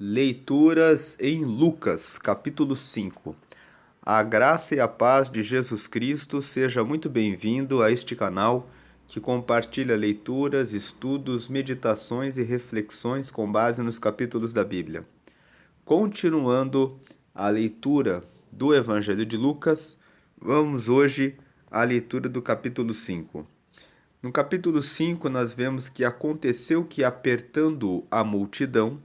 Leituras em Lucas, capítulo 5. A graça e a paz de Jesus Cristo, seja muito bem-vindo a este canal que compartilha leituras, estudos, meditações e reflexões com base nos capítulos da Bíblia. Continuando a leitura do Evangelho de Lucas, vamos hoje à leitura do capítulo 5. No capítulo 5, nós vemos que aconteceu que, apertando a multidão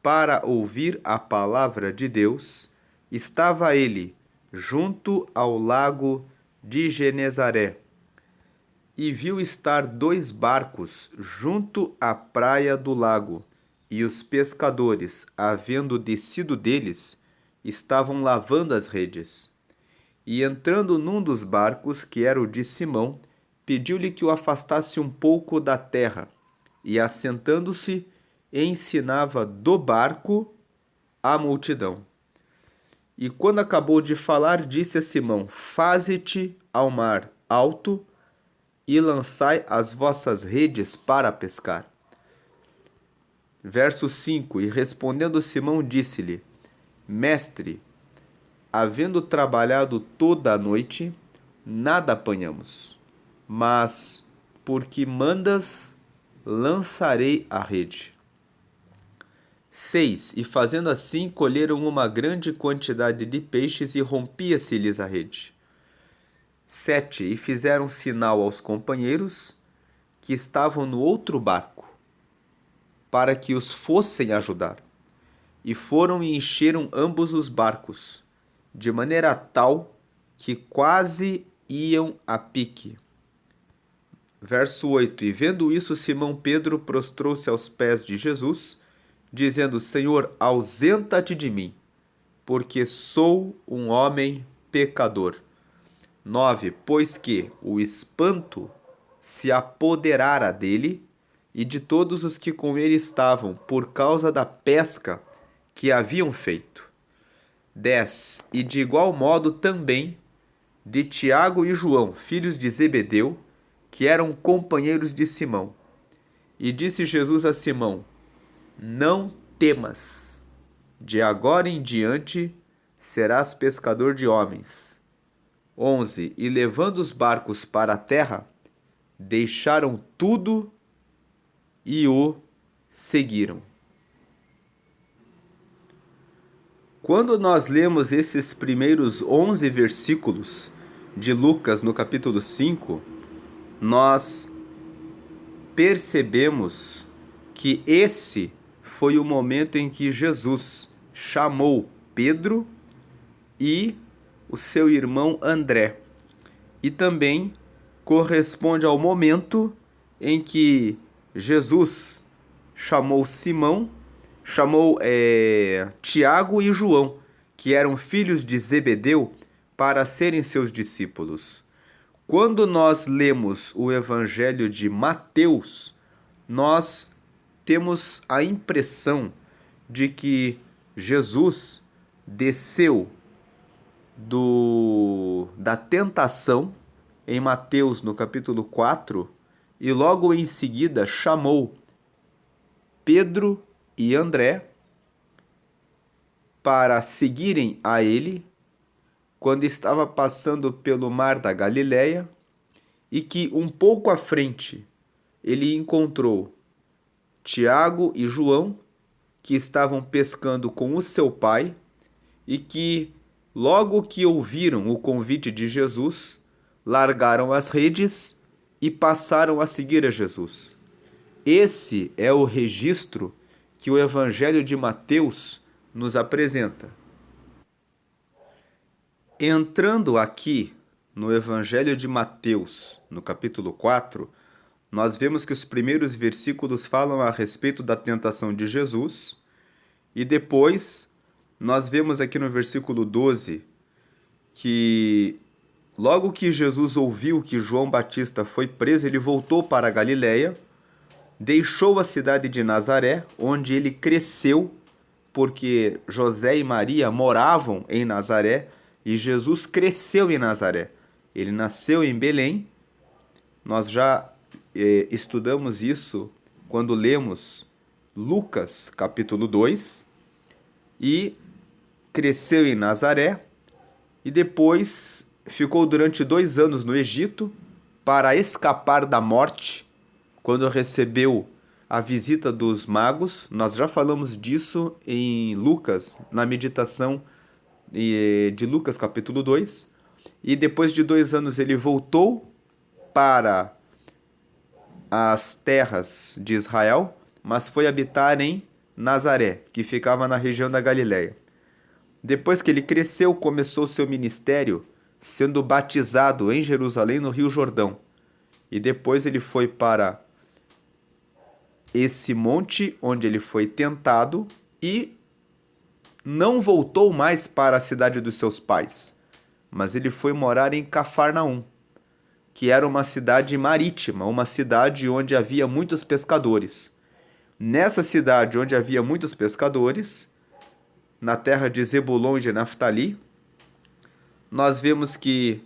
para ouvir a palavra de Deus, estava ele junto ao lago de Genezaré, e viu estar 2 barcos junto à praia do lago, e os pescadores, havendo descido deles, estavam lavando as redes. E entrando num dos barcos, que era o de Simão, pediu-lhe que o afastasse um pouco da terra, e assentando-se, ensinava do barco a multidão. E quando acabou de falar, disse a Simão: Faze-te ao mar alto e lançai as vossas redes para pescar. Verso 5: E respondendo Simão, disse-lhe: Mestre, havendo trabalhado toda a noite, nada apanhamos, mas porque mandas, lançarei a rede. 6. E fazendo assim, colheram uma grande quantidade de peixes e rompia-se-lhes a rede. 7. E fizeram sinal aos companheiros que estavam no outro barco, para que os fossem ajudar. E foram e encheram ambos os barcos, de maneira tal que quase iam a pique. Verso 8. E vendo isso, Simão Pedro prostrou-se aos pés de Jesus, dizendo: Senhor, ausenta-te de mim, porque sou um homem pecador. 9. Pois que o espanto se apoderara dele e de todos os que com ele estavam, por causa da pesca que haviam feito. 10. E de igual modo também de Tiago e João, filhos de Zebedeu, que eram companheiros de Simão. E disse Jesus a Simão: Não temas, de agora em diante serás pescador de homens. 11. E levando os barcos para a terra, deixaram tudo e o seguiram. Quando nós lemos esses primeiros 11 versículos de Lucas no capítulo 5, nós percebemos que esse foi o momento em que Jesus chamou Pedro e o seu irmão André. E também corresponde ao momento em que Jesus chamou Tiago e João, que eram filhos de Zebedeu, para serem seus discípulos. Quando nós lemos o Evangelho de Mateus, nós temos a impressão de que Jesus desceu da tentação em Mateus no capítulo 4 e logo em seguida chamou Pedro e André para seguirem a ele quando estava passando pelo mar da Galileia, e que um pouco à frente ele encontrou Tiago e João, que estavam pescando com o seu pai, e que, logo que ouviram o convite de Jesus, largaram as redes e passaram a seguir a Jesus. Esse é o registro que o Evangelho de Mateus nos apresenta. Entrando aqui no Evangelho de Mateus, no capítulo 4, nós vemos que os primeiros versículos falam a respeito da tentação de Jesus, e depois nós vemos aqui no versículo 12 que logo que Jesus ouviu que João Batista foi preso, ele voltou para a Galileia, deixou a cidade de Nazaré, onde ele cresceu, porque José e Maria moravam em Nazaré, e Jesus cresceu em Nazaré. Ele nasceu em Belém. Nós já estudamos isso quando lemos Lucas, capítulo 2. e cresceu em Nazaré e depois ficou durante 2 anos no Egito para escapar da morte, quando recebeu a visita dos magos. Nós já falamos disso em Lucas, na meditação de Lucas capítulo 2. E depois de 2 anos ele voltou para as terras de Israel, mas foi habitar em Nazaré, que ficava na região da Galiléia. Depois que ele cresceu, começou seu ministério sendo batizado em Jerusalém, no Rio Jordão. E depois ele foi para esse monte onde ele foi tentado e não voltou mais para a cidade dos seus pais, mas ele foi morar em Cafarnaum, que era uma cidade marítima, uma cidade onde havia muitos pescadores. Nessa cidade onde havia muitos pescadores, na terra de Zebulon e de Naftali, nós vemos que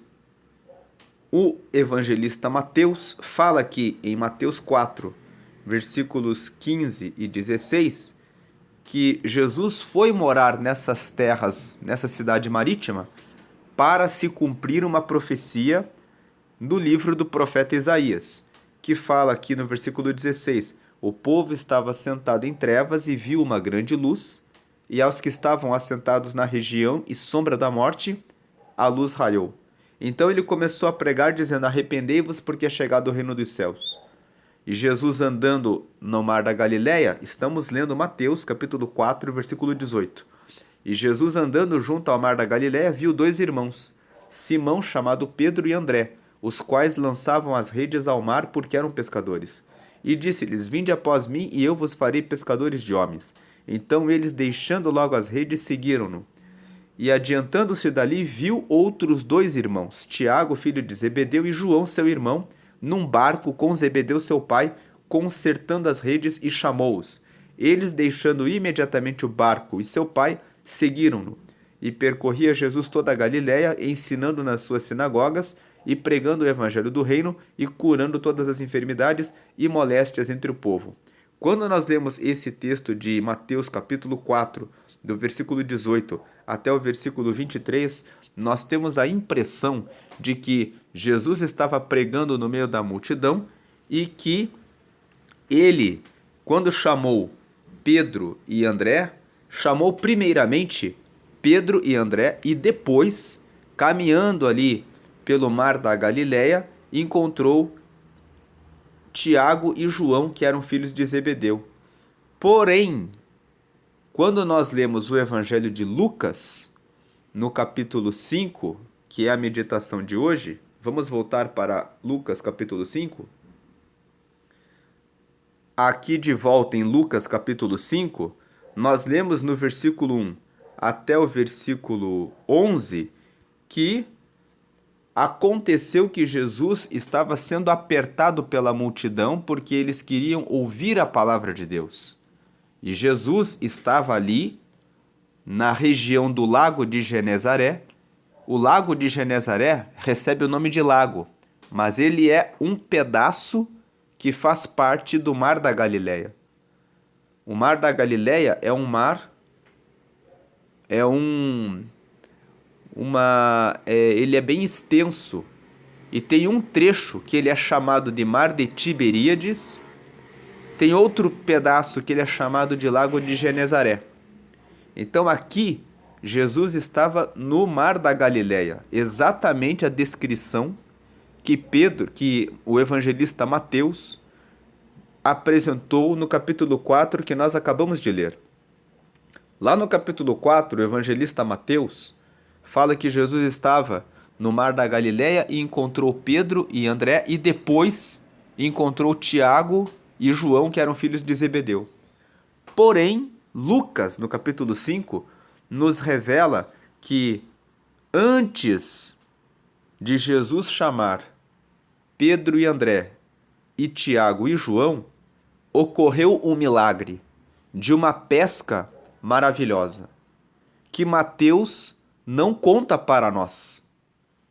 o evangelista Mateus fala aqui em Mateus 4, versículos 15 e 16, que Jesus foi morar nessas terras, nessa cidade marítima, para se cumprir uma profecia do livro do profeta Isaías, que fala aqui no versículo 16: o povo estava sentado em trevas e viu uma grande luz, e aos que estavam assentados na região e sombra da morte, a luz raiou. Então ele começou a pregar, dizendo: arrependei-vos, porque é chegado o reino dos céus. E Jesus andando no mar da Galileia, estamos lendo Mateus capítulo 4, versículo 18. E Jesus andando junto ao mar da Galileia, viu 2 irmãos, Simão, chamado Pedro, e André, os quais lançavam as redes ao mar porque eram pescadores. E disse-lhes: vinde após mim, e eu vos farei pescadores de homens. Então eles, deixando logo as redes, seguiram-no. E adiantando-se dali, viu outros 2 irmãos, Tiago, filho de Zebedeu, e João, seu irmão, num barco com Zebedeu, seu pai, consertando as redes, e chamou-os. Eles, deixando imediatamente o barco e seu pai, seguiram-no. E percorria Jesus toda a Galiléia, ensinando nas suas sinagogas e pregando o evangelho do reino e curando todas as enfermidades e moléstias entre o povo. Quando nós lemos esse texto de Mateus capítulo 4, do versículo 18 até o versículo 23, nós temos a impressão de que Jesus estava pregando no meio da multidão e que ele, quando chamou Pedro e André, chamou primeiramente Pedro e André e depois, caminhando ali pelo mar da Galileia, encontrou Tiago e João, que eram filhos de Zebedeu. Porém, quando nós lemos o Evangelho de Lucas, no capítulo 5, que é a meditação de hoje, vamos voltar para Lucas capítulo 5. Aqui de volta em Lucas capítulo 5, nós lemos no versículo 1 até o versículo 11 que aconteceu que Jesus estava sendo apertado pela multidão porque eles queriam ouvir a palavra de Deus. E Jesus estava ali na região do Lago de Genezaré. O Lago de Genezaré recebe o nome de lago, mas ele é um pedaço que faz parte do Mar da Galileia. O Mar da Galileia é um mar, ele é bem extenso e tem um trecho que ele é chamado de Mar de Tiberíades, tem outro pedaço que ele é chamado de Lago de Genezaré. Então aqui Jesus estava no Mar da Galileia, exatamente a descrição que o evangelista Mateus apresentou no capítulo 4 que nós acabamos de ler. Lá no capítulo 4, o evangelista Mateus fala que Jesus estava no Mar da Galileia e encontrou Pedro e André e depois encontrou Tiago e João, que eram filhos de Zebedeu. Porém, Lucas, no capítulo 5, nos revela que antes de Jesus chamar Pedro e André e Tiago e João, ocorreu um milagre de uma pesca maravilhosa, que Mateus não conta para nós,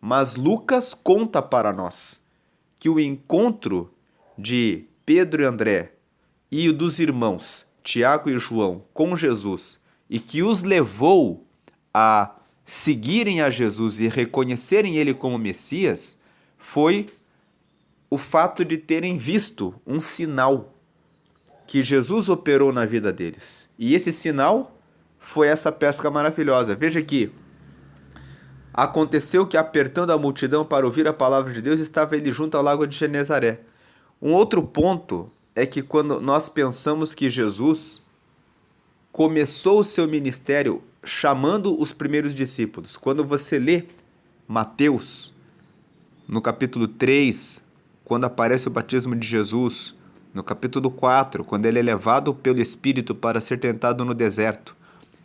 mas Lucas conta para nós, que o encontro de Pedro e André e o dos irmãos Tiago e João com Jesus e que os levou a seguirem a Jesus e reconhecerem ele como Messias foi o fato de terem visto um sinal que Jesus operou na vida deles. E esse sinal foi essa pesca maravilhosa. Veja que aconteceu que, apertando a multidão para ouvir a palavra de Deus, estava ele junto ao lago de Genezaré. Um outro ponto é que quando nós pensamos que Jesus começou o seu ministério chamando os primeiros discípulos, quando você lê Mateus, no capítulo 3, quando aparece o batismo de Jesus, no capítulo 4, quando ele é levado pelo Espírito para ser tentado no deserto,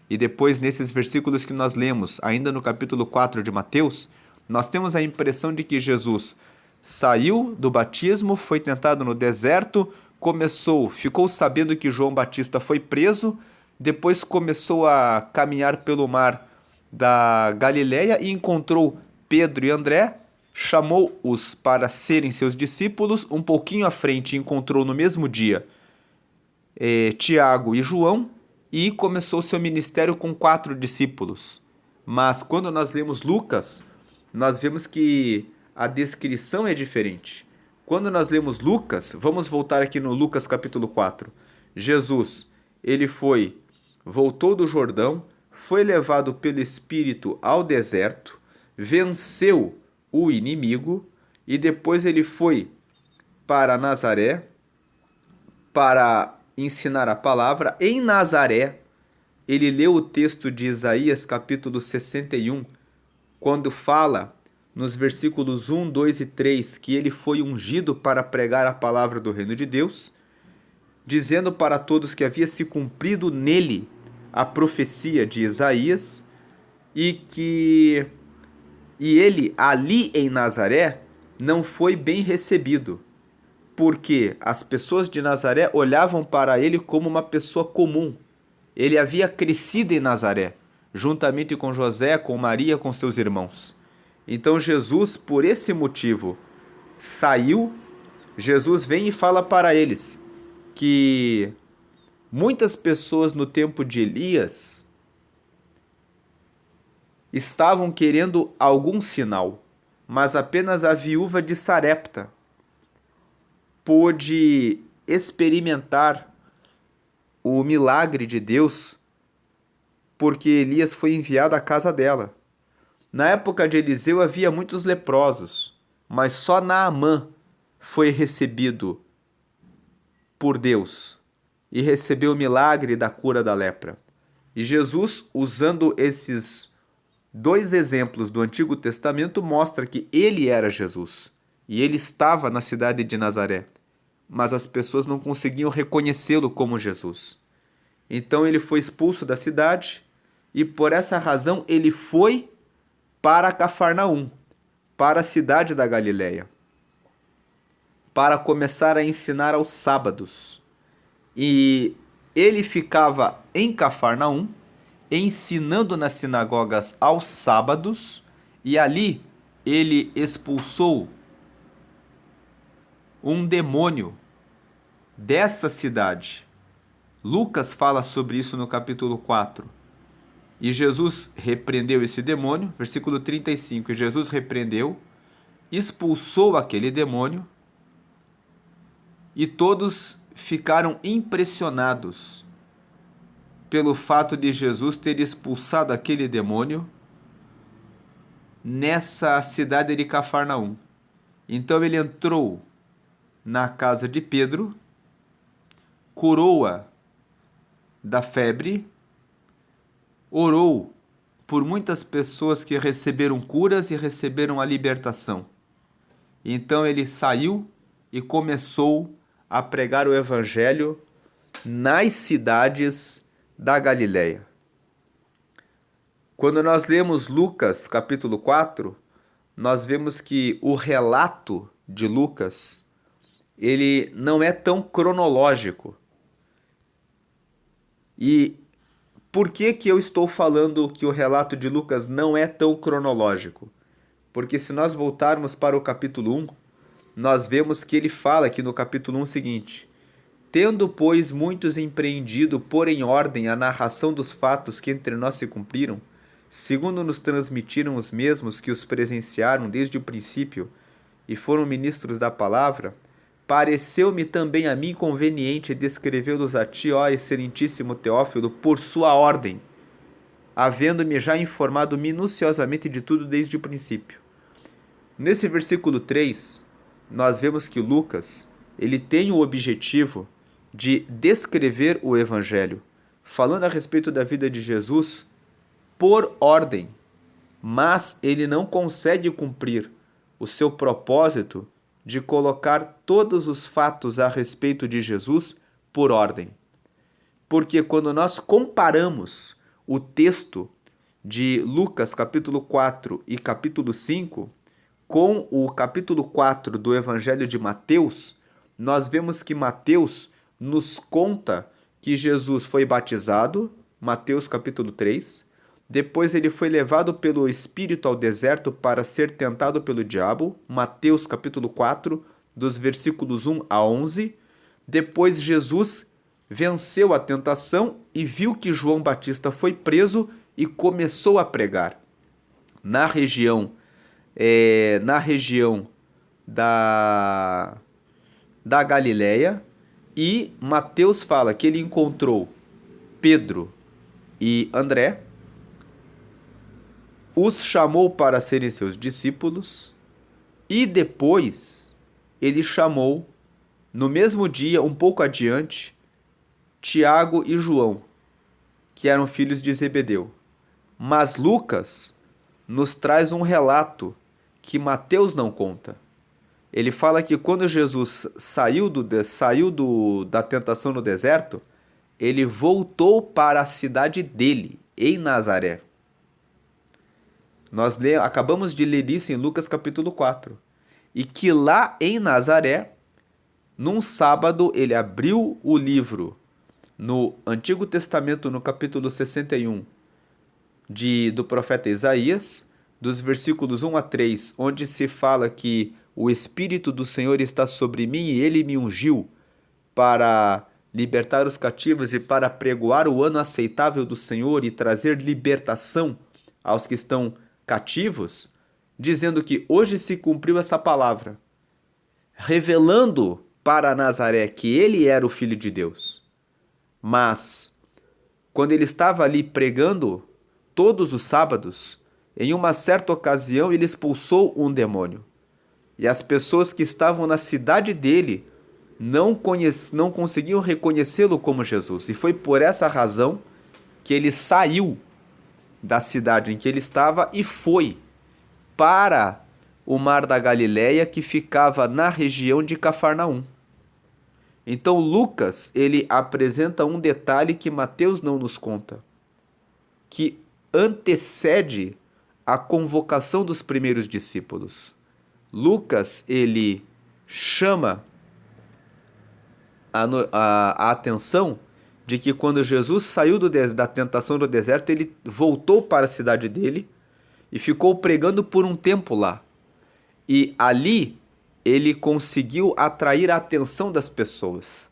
e depois nesses versículos que nós lemos, ainda no capítulo 4 de Mateus, nós temos a impressão de que Jesus saiu do batismo, foi tentado no deserto, ficou sabendo que João Batista foi preso, depois começou a caminhar pelo mar da Galileia e encontrou Pedro e André, chamou-os para serem seus discípulos. Um pouquinho à frente encontrou no mesmo dia Tiago e João e começou seu ministério com 4 discípulos. Mas quando nós lemos Lucas, nós vemos que a descrição é diferente. Quando nós lemos Lucas, vamos voltar aqui no Lucas capítulo 4. Jesus, ele voltou do Jordão, foi levado pelo Espírito ao deserto, venceu o inimigo e depois ele foi para Nazaré para ensinar a palavra. Em Nazaré, ele leu o texto de Isaías capítulo 61, quando fala nos versículos 1, 2 e 3 que ele foi ungido para pregar a palavra do reino de Deus, dizendo para todos que havia se cumprido nele a profecia de Isaías e ele ali em Nazaré não foi bem recebido, porque as pessoas de Nazaré olhavam para ele como uma pessoa comum. Ele havia crescido em Nazaré, juntamente com José, com Maria, com seus irmãos. Então Jesus, por esse motivo, saiu. Jesus vem e fala para eles que muitas pessoas no tempo de Elias estavam querendo algum sinal, mas apenas a viúva de Sarepta pôde experimentar o milagre de Deus, porque Elias foi enviado à casa dela. Na época de Eliseu havia muitos leprosos, mas só Naamã foi recebido por Deus e recebeu o milagre da cura da lepra. E Jesus, usando esses 2 exemplos do Antigo Testamento, mostra que ele era Jesus e ele estava na cidade de Nazaré, mas as pessoas não conseguiam reconhecê-lo como Jesus. Então ele foi expulso da cidade e por essa razão ele foi para Cafarnaum, para a cidade da Galileia, para começar a ensinar aos sábados. E ele ficava em Cafarnaum, ensinando nas sinagogas aos sábados, e ali ele expulsou um demônio dessa cidade. Lucas fala sobre isso no capítulo 4. E Jesus repreendeu esse demônio, versículo 35. E Jesus repreendeu, expulsou aquele demônio, e todos ficaram impressionados pelo fato de Jesus ter expulsado aquele demônio nessa cidade de Cafarnaum. Então ele entrou na casa de Pedro, curou-a da febre, orou por muitas pessoas que receberam curas e receberam a libertação. Então ele saiu e começou a pregar o evangelho nas cidades da Galileia. Quando nós lemos Lucas capítulo 4, nós vemos que o relato de Lucas, ele não é tão cronológico. E por que eu estou falando que o relato de Lucas não é tão cronológico? Porque se nós voltarmos para o capítulo 1, nós vemos que ele fala aqui no capítulo 1 o seguinte: Tendo, pois, muitos empreendido pôr em ordem a narração dos fatos que entre nós se cumpriram, segundo nos transmitiram os mesmos que os presenciaram desde o princípio e foram ministros da palavra, pareceu-me também a mim conveniente descrevê-los a ti, ó excelentíssimo Teófilo, por sua ordem, havendo-me já informado minuciosamente de tudo desde o princípio. Nesse versículo 3, nós vemos que Lucas, ele tem o objetivo de descrever o Evangelho, falando a respeito da vida de Jesus por ordem, mas ele não consegue cumprir o seu propósito de colocar todos os fatos a respeito de Jesus por ordem. Porque quando nós comparamos o texto de Lucas capítulo 4 e capítulo 5 com o capítulo 4 do Evangelho de Mateus, nós vemos que Mateus nos conta que Jesus foi batizado, Mateus capítulo 3, depois ele foi levado pelo Espírito ao deserto para ser tentado pelo diabo, Mateus capítulo 4, dos versículos 1 a 11. Depois Jesus venceu a tentação e viu que João Batista foi preso e começou a pregar. Na região da Galileia, e Mateus fala que ele encontrou Pedro e André, os chamou para serem seus discípulos e depois ele chamou, no mesmo dia, um pouco adiante, Tiago e João, que eram filhos de Zebedeu. Mas Lucas nos traz um relato que Mateus não conta. Ele fala que quando Jesus saiu da tentação no deserto, ele voltou para a cidade dele, em Nazaré. Nós acabamos de ler isso em Lucas capítulo 4. E que lá em Nazaré, num sábado, ele abriu o livro no Antigo Testamento, no capítulo 61, do profeta Isaías, dos versículos 1 a 3, onde se fala que o Espírito do Senhor está sobre mim e ele me ungiu para libertar os cativos e para pregoar o ano aceitável do Senhor e trazer libertação aos que estão cativos, dizendo que hoje se cumpriu essa palavra, revelando para Nazaré que ele era o Filho de Deus. Mas, quando ele estava ali pregando todos os sábados, em uma certa ocasião ele expulsou um demônio. E as pessoas que estavam na cidade dele não conseguiam reconhecê-lo como Jesus. E foi por essa razão que ele saiu da cidade em que ele estava e foi para o mar da Galileia, que ficava na região de Cafarnaum. Então Lucas, ele apresenta um detalhe que Mateus não nos conta, que antecede a convocação dos primeiros discípulos. Lucas, ele chama a atenção de que quando Jesus saiu da tentação do deserto, ele voltou para a cidade dele e ficou pregando por um tempo lá. E ali ele conseguiu atrair a atenção das pessoas.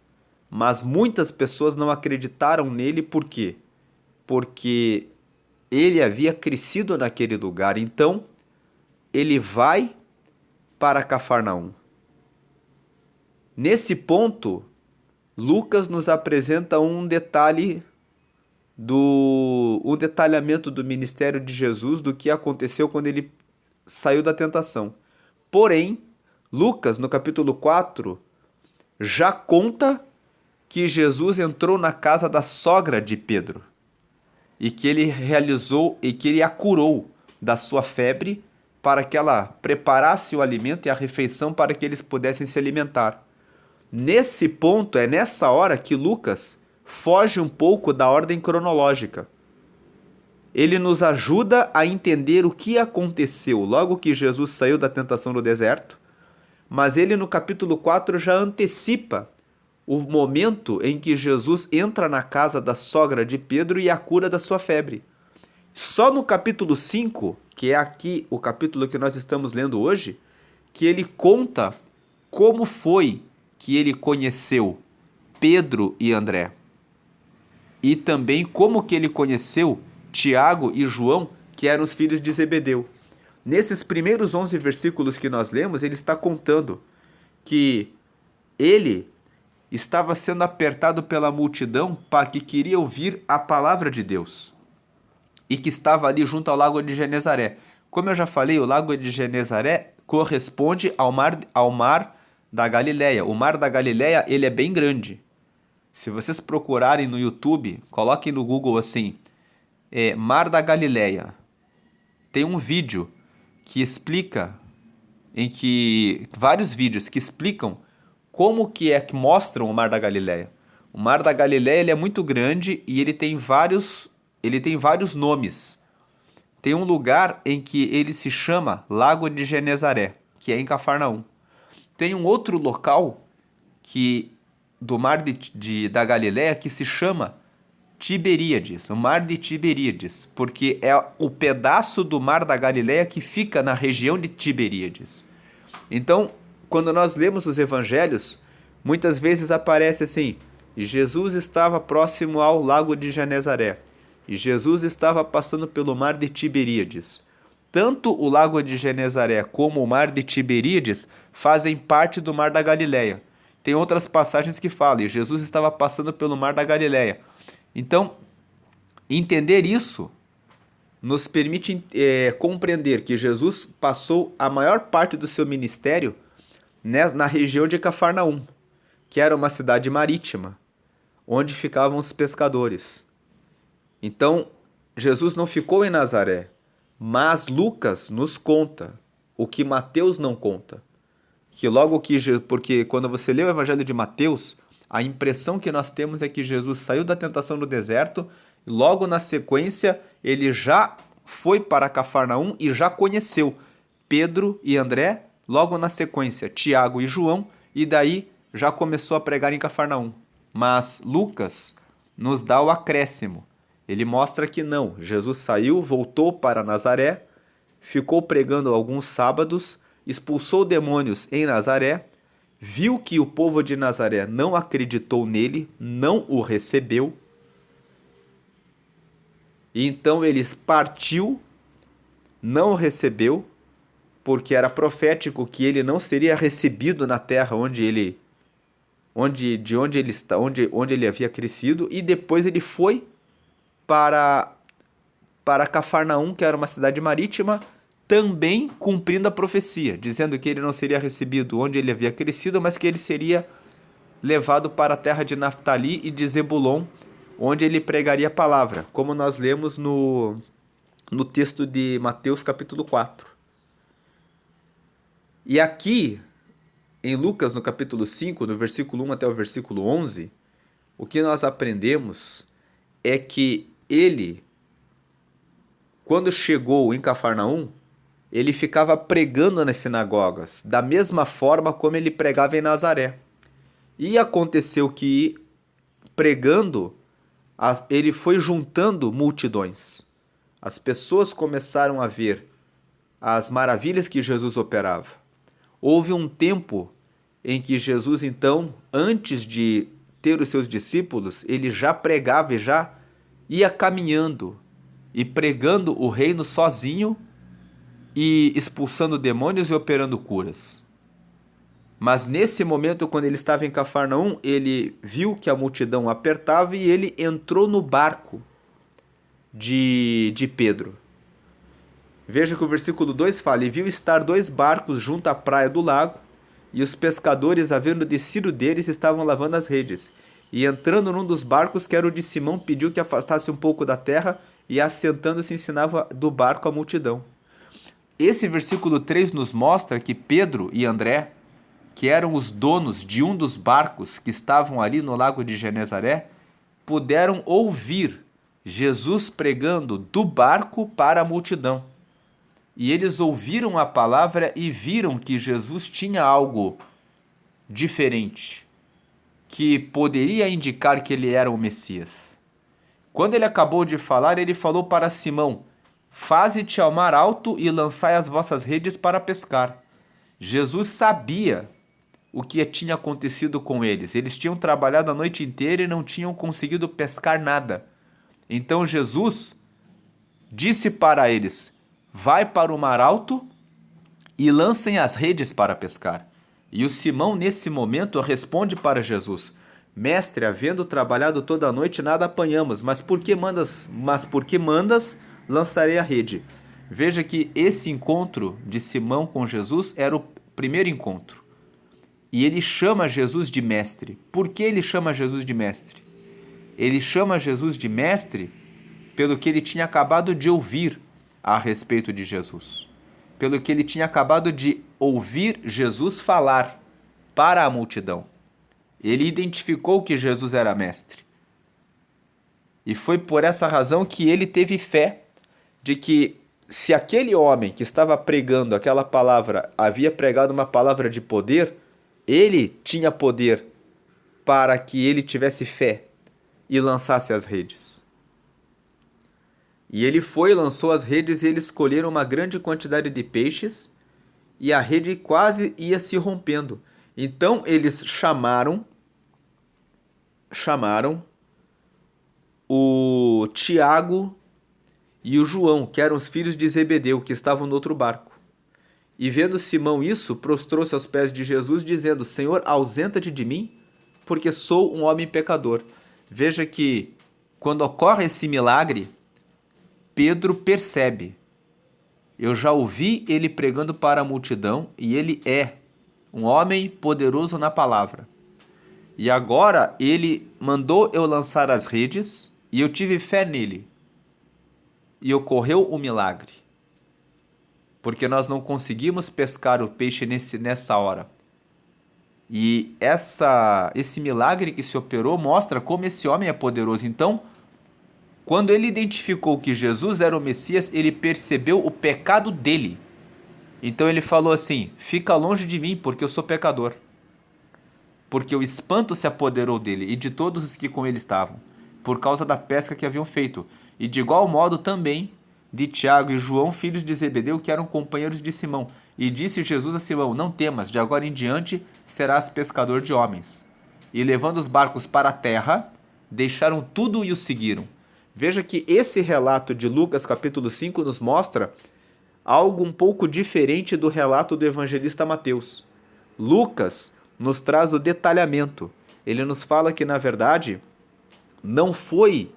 Mas muitas pessoas não acreditaram nele, por quê? Porque ele havia crescido naquele lugar. Então, ele vai para Cafarnaum. Nesse ponto, Lucas nos apresenta um detalhamento do ministério de Jesus, do que aconteceu quando ele saiu da tentação. Porém, Lucas, no capítulo 4, já conta que Jesus entrou na casa da sogra de Pedro e que ele a curou da sua febre para que ela preparasse o alimento e a refeição para que eles pudessem se alimentar. Nesse ponto, é nessa hora que Lucas foge um pouco da ordem cronológica. Ele nos ajuda a entender o que aconteceu logo que Jesus saiu da tentação do deserto, mas ele no capítulo 4 já antecipa o momento em que Jesus entra na casa da sogra de Pedro e a cura da sua febre. Só no capítulo 5, que é aqui o capítulo que nós estamos lendo hoje, que ele conta como foi que ele conheceu Pedro e André. E também como que ele conheceu Tiago e João, que eram os filhos de Zebedeu. Nesses primeiros 11 versículos que nós lemos, ele está contando que ele estava sendo apertado pela multidão para que queria ouvir a palavra de Deus e que estava ali junto ao lago de Genezaré. Como eu já falei, o lago de Genezaré corresponde ao mar da Galileia. O mar da Galileia, ele é bem grande. Se vocês procurarem no YouTube, coloquem no Google assim, Mar da Galileia. Tem um vídeo que explica, vários vídeos que explicam como que mostram o Mar da Galileia. O Mar da Galileia, ele é muito grande e ele tem vários nomes. Tem um lugar em que ele se chama Lago de Genezaré, que é em Cafarnaum. Tem um outro local do Mar da Galileia que se chama Tiberíades, o Mar de Tiberíades, porque é o pedaço do Mar da Galileia que fica na região de Tiberíades. Então, quando nós lemos os evangelhos, muitas vezes aparece assim, Jesus estava próximo ao lago de Genezaré, e Jesus estava passando pelo mar de Tiberíades. Tanto o lago de Genezaré como o mar de Tiberíades fazem parte do mar da Galileia. Tem outras passagens que falam, Jesus estava passando pelo mar da Galileia. Então, entender isso nos permite compreender que Jesus passou a maior parte do seu ministério na região de Cafarnaum, que era uma cidade marítima, onde ficavam os pescadores. Então, Jesus não ficou em Nazaré, mas Lucas nos conta o que Mateus não conta. Porque quando você lê o Evangelho de Mateus, a impressão que nós temos é que Jesus saiu da tentação do deserto, e logo na sequência ele já foi para Cafarnaum e já conheceu Pedro e André, logo na sequência Tiago e João, e daí já começou a pregar em Cafarnaum. Mas Lucas nos dá o acréscimo. Ele mostra que não, Jesus saiu, voltou para Nazaré, ficou pregando alguns sábados, expulsou demônios em Nazaré, viu que o povo de Nazaré não acreditou nele, não o recebeu, e então ele partiu, não o recebeu, porque era profético que ele não seria recebido na terra onde ele havia crescido, e depois ele foi para Cafarnaum, que era uma cidade marítima, também cumprindo a profecia, dizendo que ele não seria recebido onde ele havia crescido, mas que ele seria levado para a terra de Naftali e de Zebulon, onde ele pregaria a palavra, como nós lemos no texto de Mateus capítulo 4. E aqui, em Lucas, no capítulo 5, no versículo 1 até o versículo 11, o que nós aprendemos é que ele, quando chegou em Cafarnaum, ele ficava pregando nas sinagogas, da mesma forma como ele pregava em Nazaré. E aconteceu que, pregando, ele foi juntando multidões. As pessoas começaram a ver as maravilhas que Jesus operava. Houve um tempo em que Jesus, então, antes de ter os seus discípulos, ele já pregava e já ia caminhando e pregando o reino sozinho e expulsando demônios e operando curas. Mas nesse momento, quando ele estava em Cafarnaum, ele viu que a multidão apertava e ele entrou no barco de Pedro. Veja que o versículo 2 fala, e viu estar 2 barcos junto à praia do lago, e os pescadores, havendo descido deles, estavam lavando as redes. E entrando num dos barcos, que era o de Simão, pediu que afastasse um pouco da terra, e assentando-se ensinava do barco a multidão. Esse versículo 3 nos mostra que Pedro e André, que eram os donos de um dos barcos que estavam ali no lago de Genezaré, puderam ouvir Jesus pregando do barco para a multidão. E eles ouviram a palavra e viram que Jesus tinha algo diferente, que poderia indicar que ele era o Messias. Quando ele acabou de falar, ele falou para Simão, faze-te ao mar alto e lançai as vossas redes para pescar. Jesus sabia o que tinha acontecido com eles. Eles tinham trabalhado a noite inteira e não tinham conseguido pescar nada. Então Jesus disse para eles: vai para o mar alto e lancem as redes para pescar. E o Simão, nesse momento, responde para Jesus: Mestre, havendo trabalhado toda a noite, nada apanhamos, mas por que mandas, lançarei a rede. Veja que esse encontro de Simão com Jesus era o primeiro encontro. E ele chama Jesus de mestre. Por que ele chama Jesus de mestre? Ele chama Jesus de mestre pelo que ele tinha acabado de ouvir a respeito de Jesus. Pelo que ele tinha acabado de ouvir Jesus falar para a multidão. Ele identificou que Jesus era mestre. E foi por essa razão que ele teve fé de que se aquele homem que estava pregando aquela palavra havia pregado uma palavra de poder, ele tinha poder para que ele tivesse fé e lançasse as redes. E ele foi, lançou as redes e eles escolheram uma grande quantidade de peixes e a rede quase ia se rompendo. Então eles chamaram o Tiago e o João, que eram os filhos de Zebedeu, que estavam no outro barco. E vendo Simão isso, prostrou-se aos pés de Jesus, dizendo: Senhor, ausenta-te de mim, porque sou um homem pecador. Veja que quando ocorre esse milagre, Pedro percebe. Eu já ouvi ele pregando para a multidão e ele é um homem poderoso na palavra. E agora ele mandou eu lançar as redes e eu tive fé nele. E ocorreu o milagre. Porque nós não conseguimos pescar o peixe nessa hora. E esse milagre que se operou mostra como esse homem é poderoso. Então, quando ele identificou que Jesus era o Messias, ele percebeu o pecado dele. Então ele falou assim: fica longe de mim, porque eu sou pecador. Porque o espanto se apoderou dele e de todos os que com ele estavam, por causa da pesca que haviam feito. E de igual modo também de Tiago e João, filhos de Zebedeu, que eram companheiros de Simão. E disse Jesus a Simão: não temas, de agora em diante serás pescador de homens. E levando os barcos para a terra, deixaram tudo e o seguiram. Veja que esse relato de Lucas capítulo 5 nos mostra algo um pouco diferente do relato do evangelista Mateus. Lucas nos traz o detalhamento. Ele nos fala que, na verdade, não foi...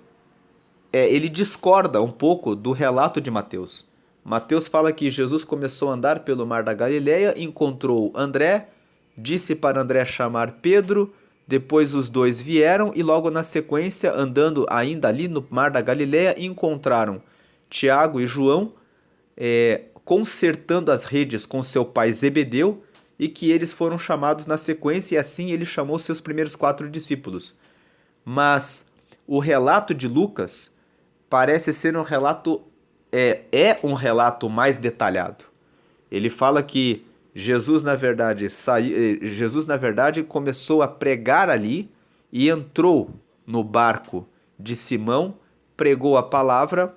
ele discorda um pouco do relato de Mateus. Mateus fala que Jesus começou a andar pelo mar da Galileia, encontrou André, disse para André chamar Pedro, depois os dois vieram e logo na sequência, andando ainda ali no mar da Galileia, encontraram Tiago e João consertando as redes com seu pai Zebedeu, e que eles foram chamados na sequência, e assim ele chamou seus primeiros 4 discípulos. Mas o relato de Lucas parece ser um relato, um relato mais detalhado. Ele fala que Jesus na verdade começou a pregar ali e entrou no barco de Simão, pregou a palavra.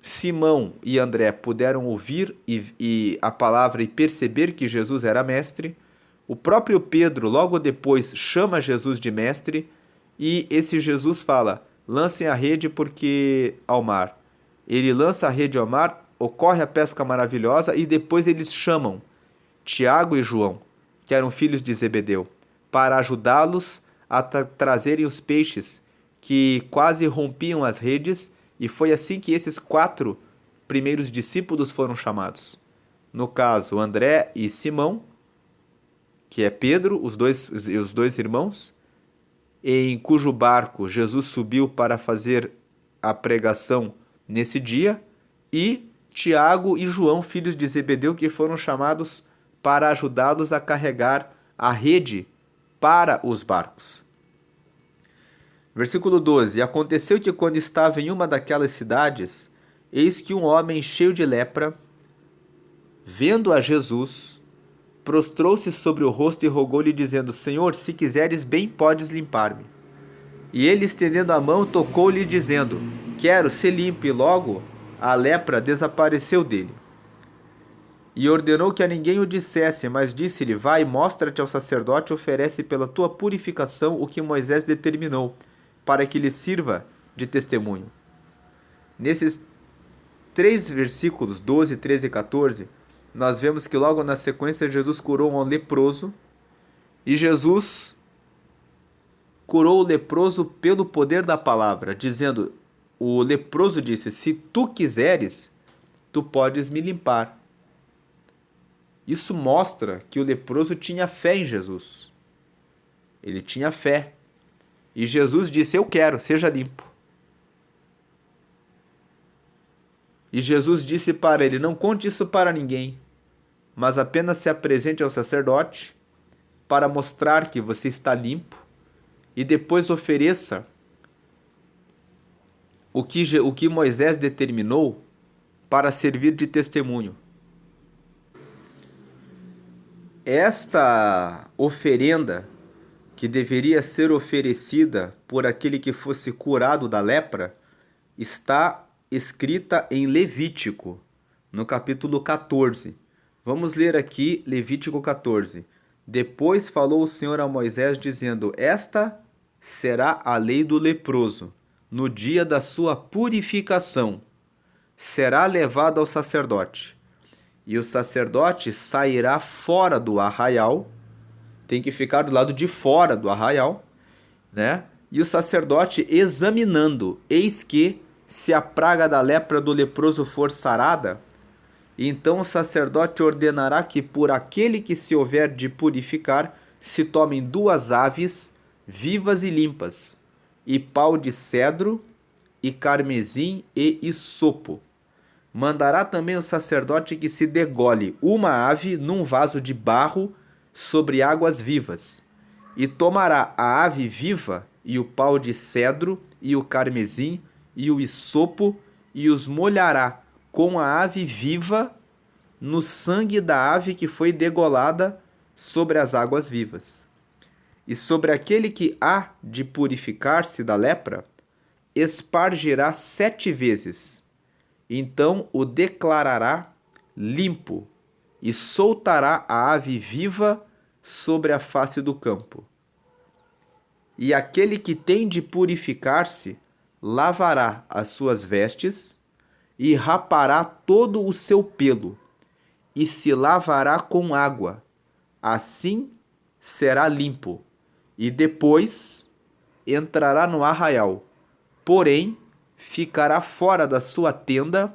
Simão e André puderam ouvir a palavra e perceber que Jesus era mestre. O próprio Pedro logo depois chama Jesus de mestre e esse Jesus fala: lancem a rede porque ao mar. Ele lança a rede ao mar, ocorre a pesca maravilhosa e depois eles chamam Tiago e João, que eram filhos de Zebedeu, para ajudá-los a trazerem os peixes que quase rompiam as redes, e foi assim que esses 4 primeiros discípulos foram chamados. No caso, André e Simão, que é Pedro, os dois irmãos, em cujo barco Jesus subiu para fazer a pregação nesse dia, e Tiago e João, filhos de Zebedeu, que foram chamados para ajudá-los a carregar a rede para os barcos. Versículo 12. E aconteceu que quando estava em uma daquelas cidades, eis que um homem cheio de lepra, vendo a Jesus, prostrou-se sobre o rosto e rogou-lhe, dizendo: Senhor, se quiseres bem, podes limpar-me. E ele, estendendo a mão, tocou-lhe, dizendo: quero ser limpo. E logo a lepra desapareceu dele. E ordenou que a ninguém o dissesse, mas disse-lhe: Vai, mostra-te ao sacerdote e oferece pela tua purificação o que Moisés determinou, para que lhe sirva de testemunho. Nesses 3 versículos, 12, 13 e 14, nós vemos que logo na sequência Jesus curou um leproso, e Jesus curou o leproso pelo poder da palavra, dizendo: o leproso disse: Se tu quiseres, tu podes me limpar. Isso mostra que o leproso tinha fé em Jesus. Ele tinha fé. E Jesus disse: Eu quero, seja limpo. E Jesus disse para ele: Não conte isso para ninguém, mas apenas se apresente ao sacerdote para mostrar que você está limpo e depois ofereça o que Moisés determinou para servir de testemunho. Esta oferenda, que deveria ser oferecida por aquele que fosse curado da lepra, está escrita em Levítico, no capítulo 14. Vamos ler aqui Levítico 14. Depois falou o Senhor a Moisés, dizendo: Esta será a lei do leproso, no dia da sua purificação. Será levado ao sacerdote. E o sacerdote sairá fora do arraial, tem que ficar do lado de fora do arraial, né? E o sacerdote examinando, eis que, se a praga da lepra do leproso for sarada, então o sacerdote ordenará que por aquele que se houver de purificar, se tomem 2 aves vivas e limpas, e pau de cedro, e carmesim e hisopo. Mandará também o sacerdote que se degole uma ave num vaso de barro sobre águas vivas, e tomará a ave viva e o pau de cedro e o carmesim e o hisopo e os molhará com a ave viva no sangue da ave que foi degolada sobre as águas vivas. E sobre aquele que há de purificar-se da lepra, espargirá 7 vezes. Então o declarará limpo e soltará a ave viva sobre a face do campo. E aquele que tem de purificar-se lavará as suas vestes e rapará todo o seu pelo e se lavará com água. Assim será limpo e depois entrará no arraial. Porém, ficará fora da sua tenda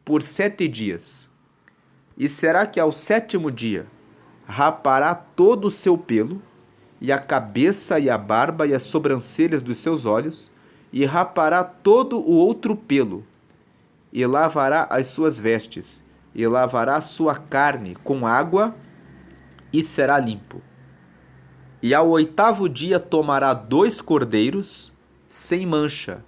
por 7 dias. E será que ao 7º dia rapará todo o seu pelo, e a cabeça e a barba e as sobrancelhas dos seus olhos, e rapará todo o outro pelo, e lavará as suas vestes, e lavará a sua carne com água, e será limpo. E ao 8º dia tomará 2 cordeiros sem mancha,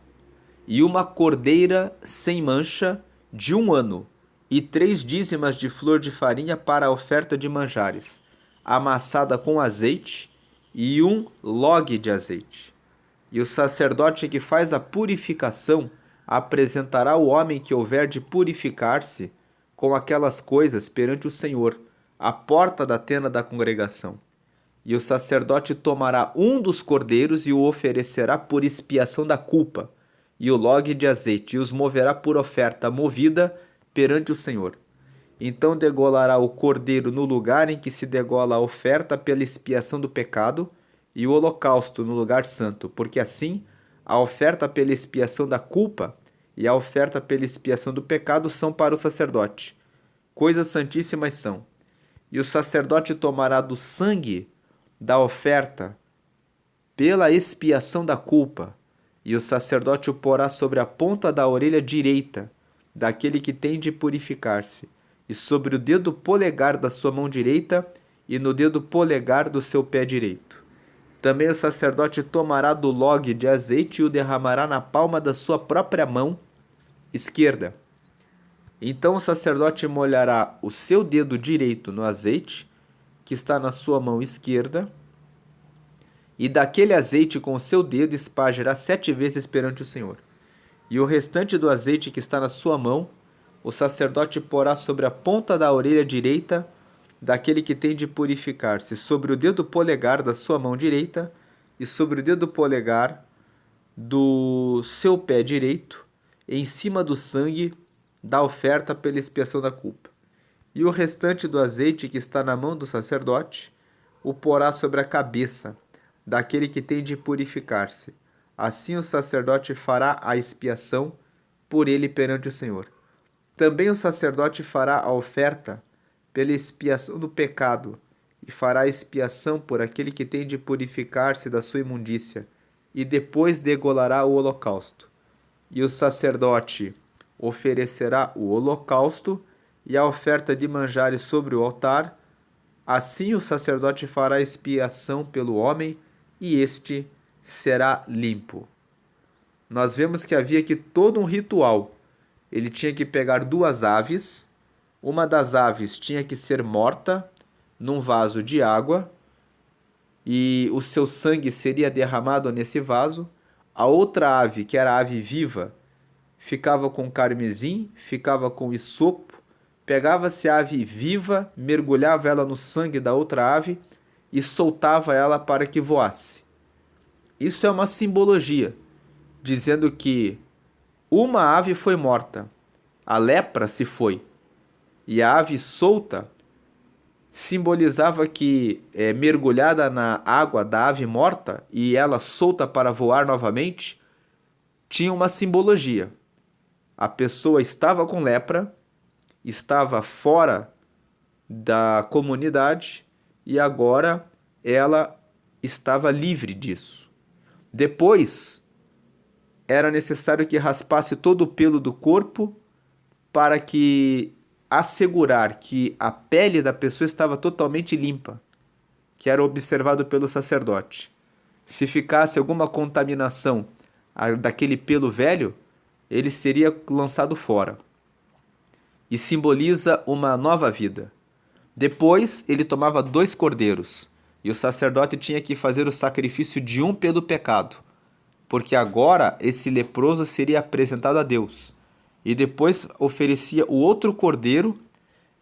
e uma cordeira sem mancha de 1 ano, e 3 dízimas de flor de farinha para a oferta de manjares, amassada com azeite, e 1 log de azeite. E o sacerdote que faz a purificação apresentará o homem que houver de purificar-se com aquelas coisas perante o Senhor, à porta da tenda da congregação. E o sacerdote tomará um dos cordeiros e o oferecerá por expiação da culpa, e o log de azeite, e os moverá por oferta movida perante o Senhor. Então degolará o cordeiro no lugar em que se degola a oferta pela expiação do pecado, e o holocausto no lugar santo, porque assim a oferta pela expiação da culpa e a oferta pela expiação do pecado são para o sacerdote. Coisas santíssimas são. E o sacerdote tomará do sangue da oferta pela expiação da culpa, e o sacerdote o porá sobre a ponta da orelha direita daquele que tem de purificar-se, e sobre o dedo polegar da sua mão direita e no dedo polegar do seu pé direito. Também o sacerdote tomará do log de azeite e o derramará na palma da sua própria mão esquerda. Então o sacerdote molhará o seu dedo direito no azeite, que está na sua mão esquerda, e daquele azeite com o seu dedo espargirá 7 vezes perante o Senhor. E o restante do azeite que está na sua mão o sacerdote porá sobre a ponta da orelha direita daquele que tem de purificar-se, sobre o dedo polegar da sua mão direita e sobre o dedo polegar do seu pé direito, em cima do sangue da oferta pela expiação da culpa. E o restante do azeite que está na mão do sacerdote o porá sobre a cabeça daquele que tem de purificar-se. Assim o sacerdote fará a expiação por ele perante o Senhor. Também o sacerdote fará a oferta pela expiação do pecado e fará a expiação por aquele que tem de purificar-se da sua imundícia, e depois degolará o holocausto. E o sacerdote oferecerá o holocausto e a oferta de manjares sobre o altar. Assim o sacerdote fará expiação pelo homem, e este será limpo. Nós vemos que havia aqui todo um ritual. Ele tinha que pegar 2 aves, uma das aves tinha que ser morta num vaso de água, e o seu sangue seria derramado nesse vaso. A outra ave, que era a ave viva, ficava com carmesim, ficava com isopo. Pegava-se a ave viva, mergulhava ela no sangue da outra ave e soltava ela para que voasse. Isso é uma simbologia, dizendo que uma ave foi morta, a lepra se foi, e a ave solta simbolizava que, mergulhada na água da ave morta e ela solta para voar novamente, tinha uma simbologia. A pessoa estava com lepra, estava fora da comunidade e agora ela estava livre disso. Depois, era necessário que raspasse todo o pelo do corpo para que assegurar que a pele da pessoa estava totalmente limpa, que era observado pelo sacerdote. Se ficasse alguma contaminação daquele pelo velho, ele seria lançado fora. E simboliza uma nova vida. Depois ele tomava 2 cordeiros, e o sacerdote tinha que fazer o sacrifício de um pelo pecado, porque agora esse leproso seria apresentado a Deus. E depois oferecia o outro cordeiro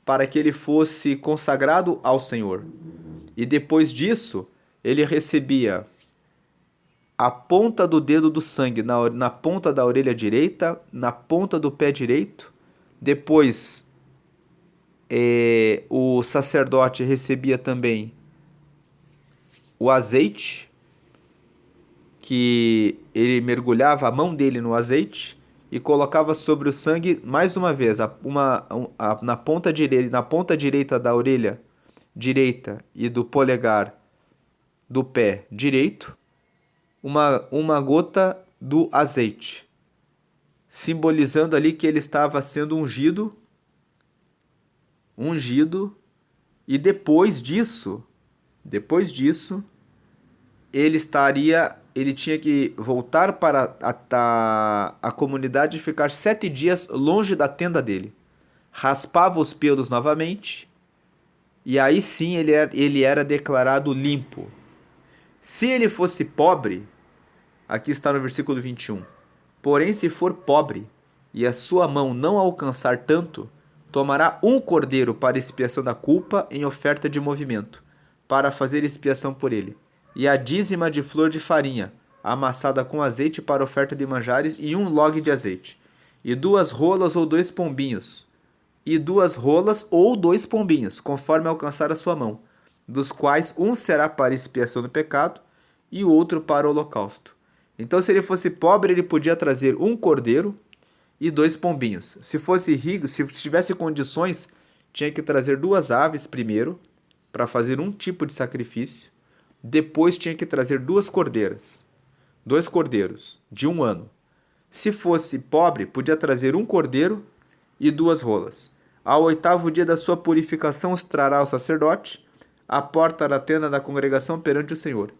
para que ele fosse consagrado ao Senhor. E depois disso, ele recebia a ponta do dedo do sangue na ponta da orelha direita, na ponta do pé direito. Depois, o sacerdote recebia também o azeite, que ele mergulhava a mão dele no azeite e colocava sobre o sangue mais uma vez, na ponta direita da orelha direita e do polegar do pé direito, uma gota do azeite, simbolizando ali que ele estava sendo ungido, e depois disso, ele tinha que voltar para a comunidade e ficar 7 dias longe da tenda dele. Raspava os pelos novamente, e aí sim ele era declarado limpo. Se ele fosse pobre, aqui está no versículo 21, porém se for pobre e a sua mão não alcançar tanto, tomará um cordeiro para expiação da culpa em oferta de movimento, para fazer expiação por ele, e a dízima de flor de farinha, amassada com azeite para oferta de manjares, e 1 log de azeite, e 2 rolas ou 2 pombinhos, conforme alcançar a sua mão, dos quais um será para expiação do pecado e o outro para o holocausto. Então, se ele fosse pobre, ele podia trazer 1 cordeiro e 2 pombinhos. Se fosse rico, se tivesse condições, tinha que trazer 2 aves primeiro, para fazer um tipo de sacrifício. Depois tinha que trazer 2 cordeiras, 2 cordeiros de 1 ano. Se fosse pobre, podia trazer 1 cordeiro e 2 rolas. Ao 8º dia da sua purificação, os trará o sacerdote à porta da tenda da congregação perante o Senhor.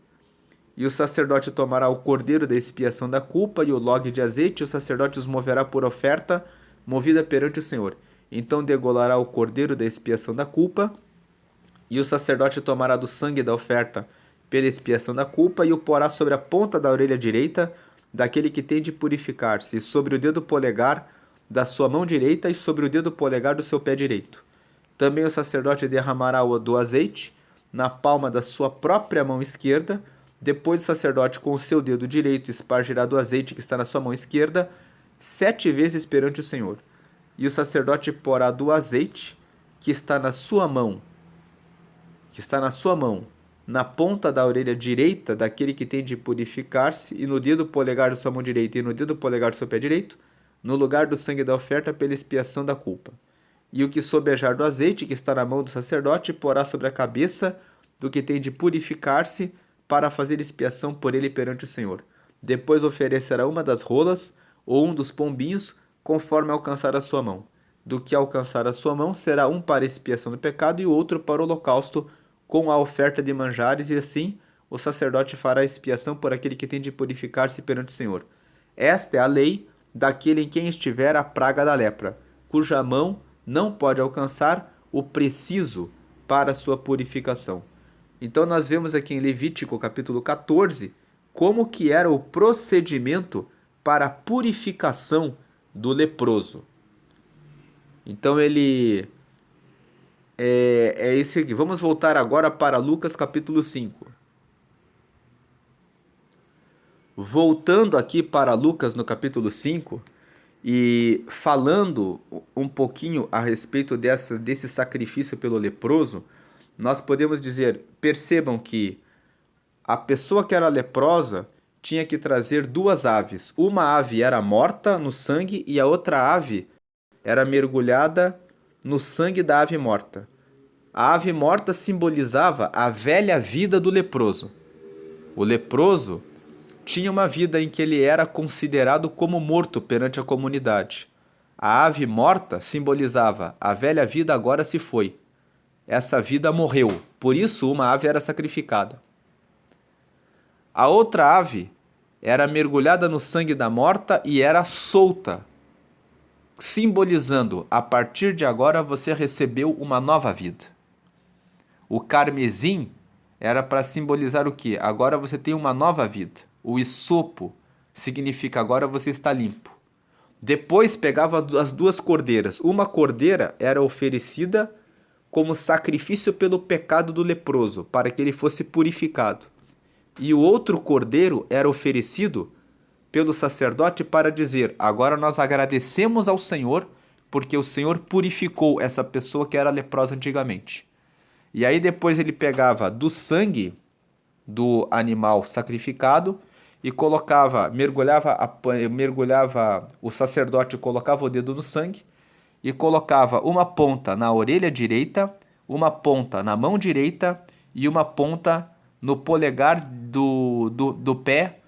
E o sacerdote tomará o cordeiro da expiação da culpa e o log de azeite, e o sacerdote os moverá por oferta movida perante o Senhor. Então degolará o cordeiro da expiação da culpa, e o sacerdote tomará do sangue da oferta pela expiação da culpa e o porá sobre a ponta da orelha direita daquele que tem de purificar-se, e sobre o dedo polegar da sua mão direita e sobre o dedo polegar do seu pé direito. Também o sacerdote derramará do azeite na palma da sua própria mão esquerda. Depois o sacerdote com o seu dedo direito espargirá do azeite que está na sua mão esquerda 7 vezes perante o Senhor. E o sacerdote porá do azeite que está na sua mão, na ponta da orelha direita daquele que tem de purificar-se, e no dedo polegar da sua mão direita e no dedo polegar do seu pé direito, no lugar do sangue da oferta pela expiação da culpa. E o que sobejar do azeite que está na mão do sacerdote porá sobre a cabeça do que tem de purificar-se para fazer expiação por ele perante o Senhor. Depois oferecerá uma das rolas ou um dos pombinhos, conforme alcançar a sua mão. Do que alcançar a sua mão, será um para expiação do pecado e o outro para o holocausto, com a oferta de manjares, e assim o sacerdote fará expiação por aquele que tem de purificar-se perante o Senhor. Esta é a lei daquele em quem estiver a praga da lepra, cuja mão não pode alcançar o preciso para sua purificação. Então nós vemos aqui em Levítico capítulo 14 como que era o procedimento para a purificação do leproso. Então ele é esse aqui. Vamos voltar agora para Lucas capítulo 5. Voltando aqui para Lucas no capítulo 5 e falando um pouquinho a respeito desse sacrifício pelo leproso, nós podemos dizer, percebam que a pessoa que era leprosa tinha que trazer 2 aves. Uma ave era morta no sangue e a outra ave era mergulhada no sangue da ave morta. A ave morta simbolizava a velha vida do leproso. O leproso tinha uma vida em que ele era considerado como morto perante a comunidade. A ave morta simbolizava a velha vida agora se foi. Essa vida morreu, por isso uma ave era sacrificada. A outra ave era mergulhada no sangue da morta e era solta, simbolizando, a partir de agora você recebeu uma nova vida. O carmesim era para simbolizar o quê? Agora você tem uma nova vida. O hisopo significa agora você está limpo. Depois pegava as 2 cordeiras. Uma cordeira era oferecida como sacrifício pelo pecado do leproso, para que ele fosse purificado. E o outro cordeiro era oferecido pelo sacerdote para dizer, agora nós agradecemos ao Senhor, porque o Senhor purificou essa pessoa que era leprosa antigamente. E aí depois ele pegava do sangue do animal sacrificado e mergulhava, o sacerdote colocava o dedo no sangue e colocava uma ponta na orelha direita, uma ponta na mão direita e uma ponta no polegar do pé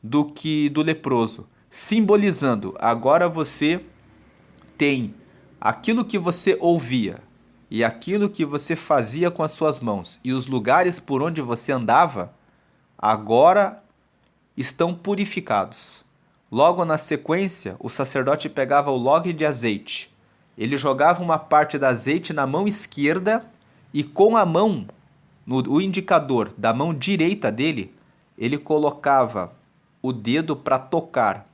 do leproso, simbolizando, agora você tem aquilo que você ouvia e aquilo que você fazia com as suas mãos e os lugares por onde você andava, agora estão purificados. Logo na sequência, o sacerdote pegava o log de azeite. Ele jogava uma parte do azeite na mão esquerda e com a mão, o indicador da mão direita dele, ele colocava o dedo para tocar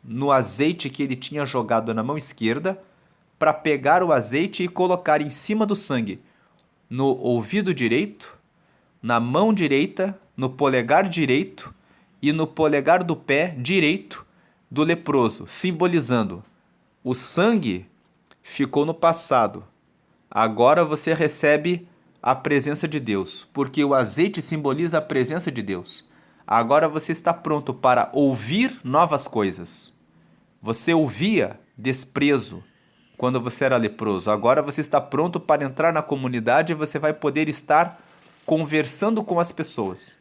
no azeite que ele tinha jogado na mão esquerda, para pegar o azeite e colocar em cima do sangue, no ouvido direito, na mão direita, no polegar direito e no polegar do pé direito do leproso, simbolizando: o sangue ficou no passado, agora você recebe a presença de Deus, porque o azeite simboliza a presença de Deus. Agora você está pronto para ouvir novas coisas. Você ouvia desprezo quando você era leproso. Agora você está pronto para entrar na comunidade e você vai poder estar conversando com as pessoas.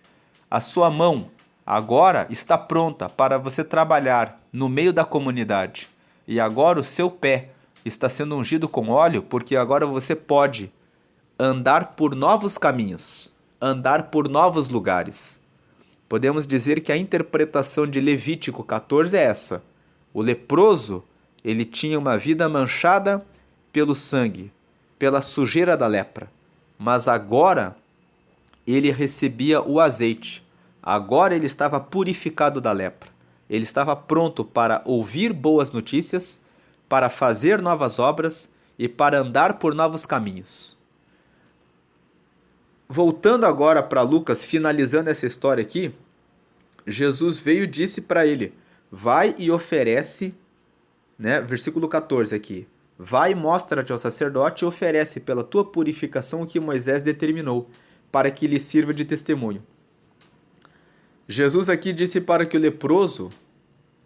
A sua mão agora está pronta para você trabalhar no meio da comunidade. E agora o seu pé está sendo ungido com óleo, porque agora você pode andar por novos caminhos, andar por novos lugares. Podemos dizer que a interpretação de Levítico 14 é essa. O leproso, ele tinha uma vida manchada pelo sangue, pela sujeira da lepra. Mas agora ele recebia o azeite. Agora ele estava purificado da lepra. Ele estava pronto para ouvir boas notícias, para fazer novas obras e para andar por novos caminhos. Voltando agora para Lucas, finalizando essa história aqui, Jesus veio e disse para ele: vai e oferece, né? Versículo 14 aqui. Vai e mostra-te ao sacerdote e oferece pela tua purificação o que Moisés determinou, para que lhe sirva de testemunho. Jesus aqui disse para que o leproso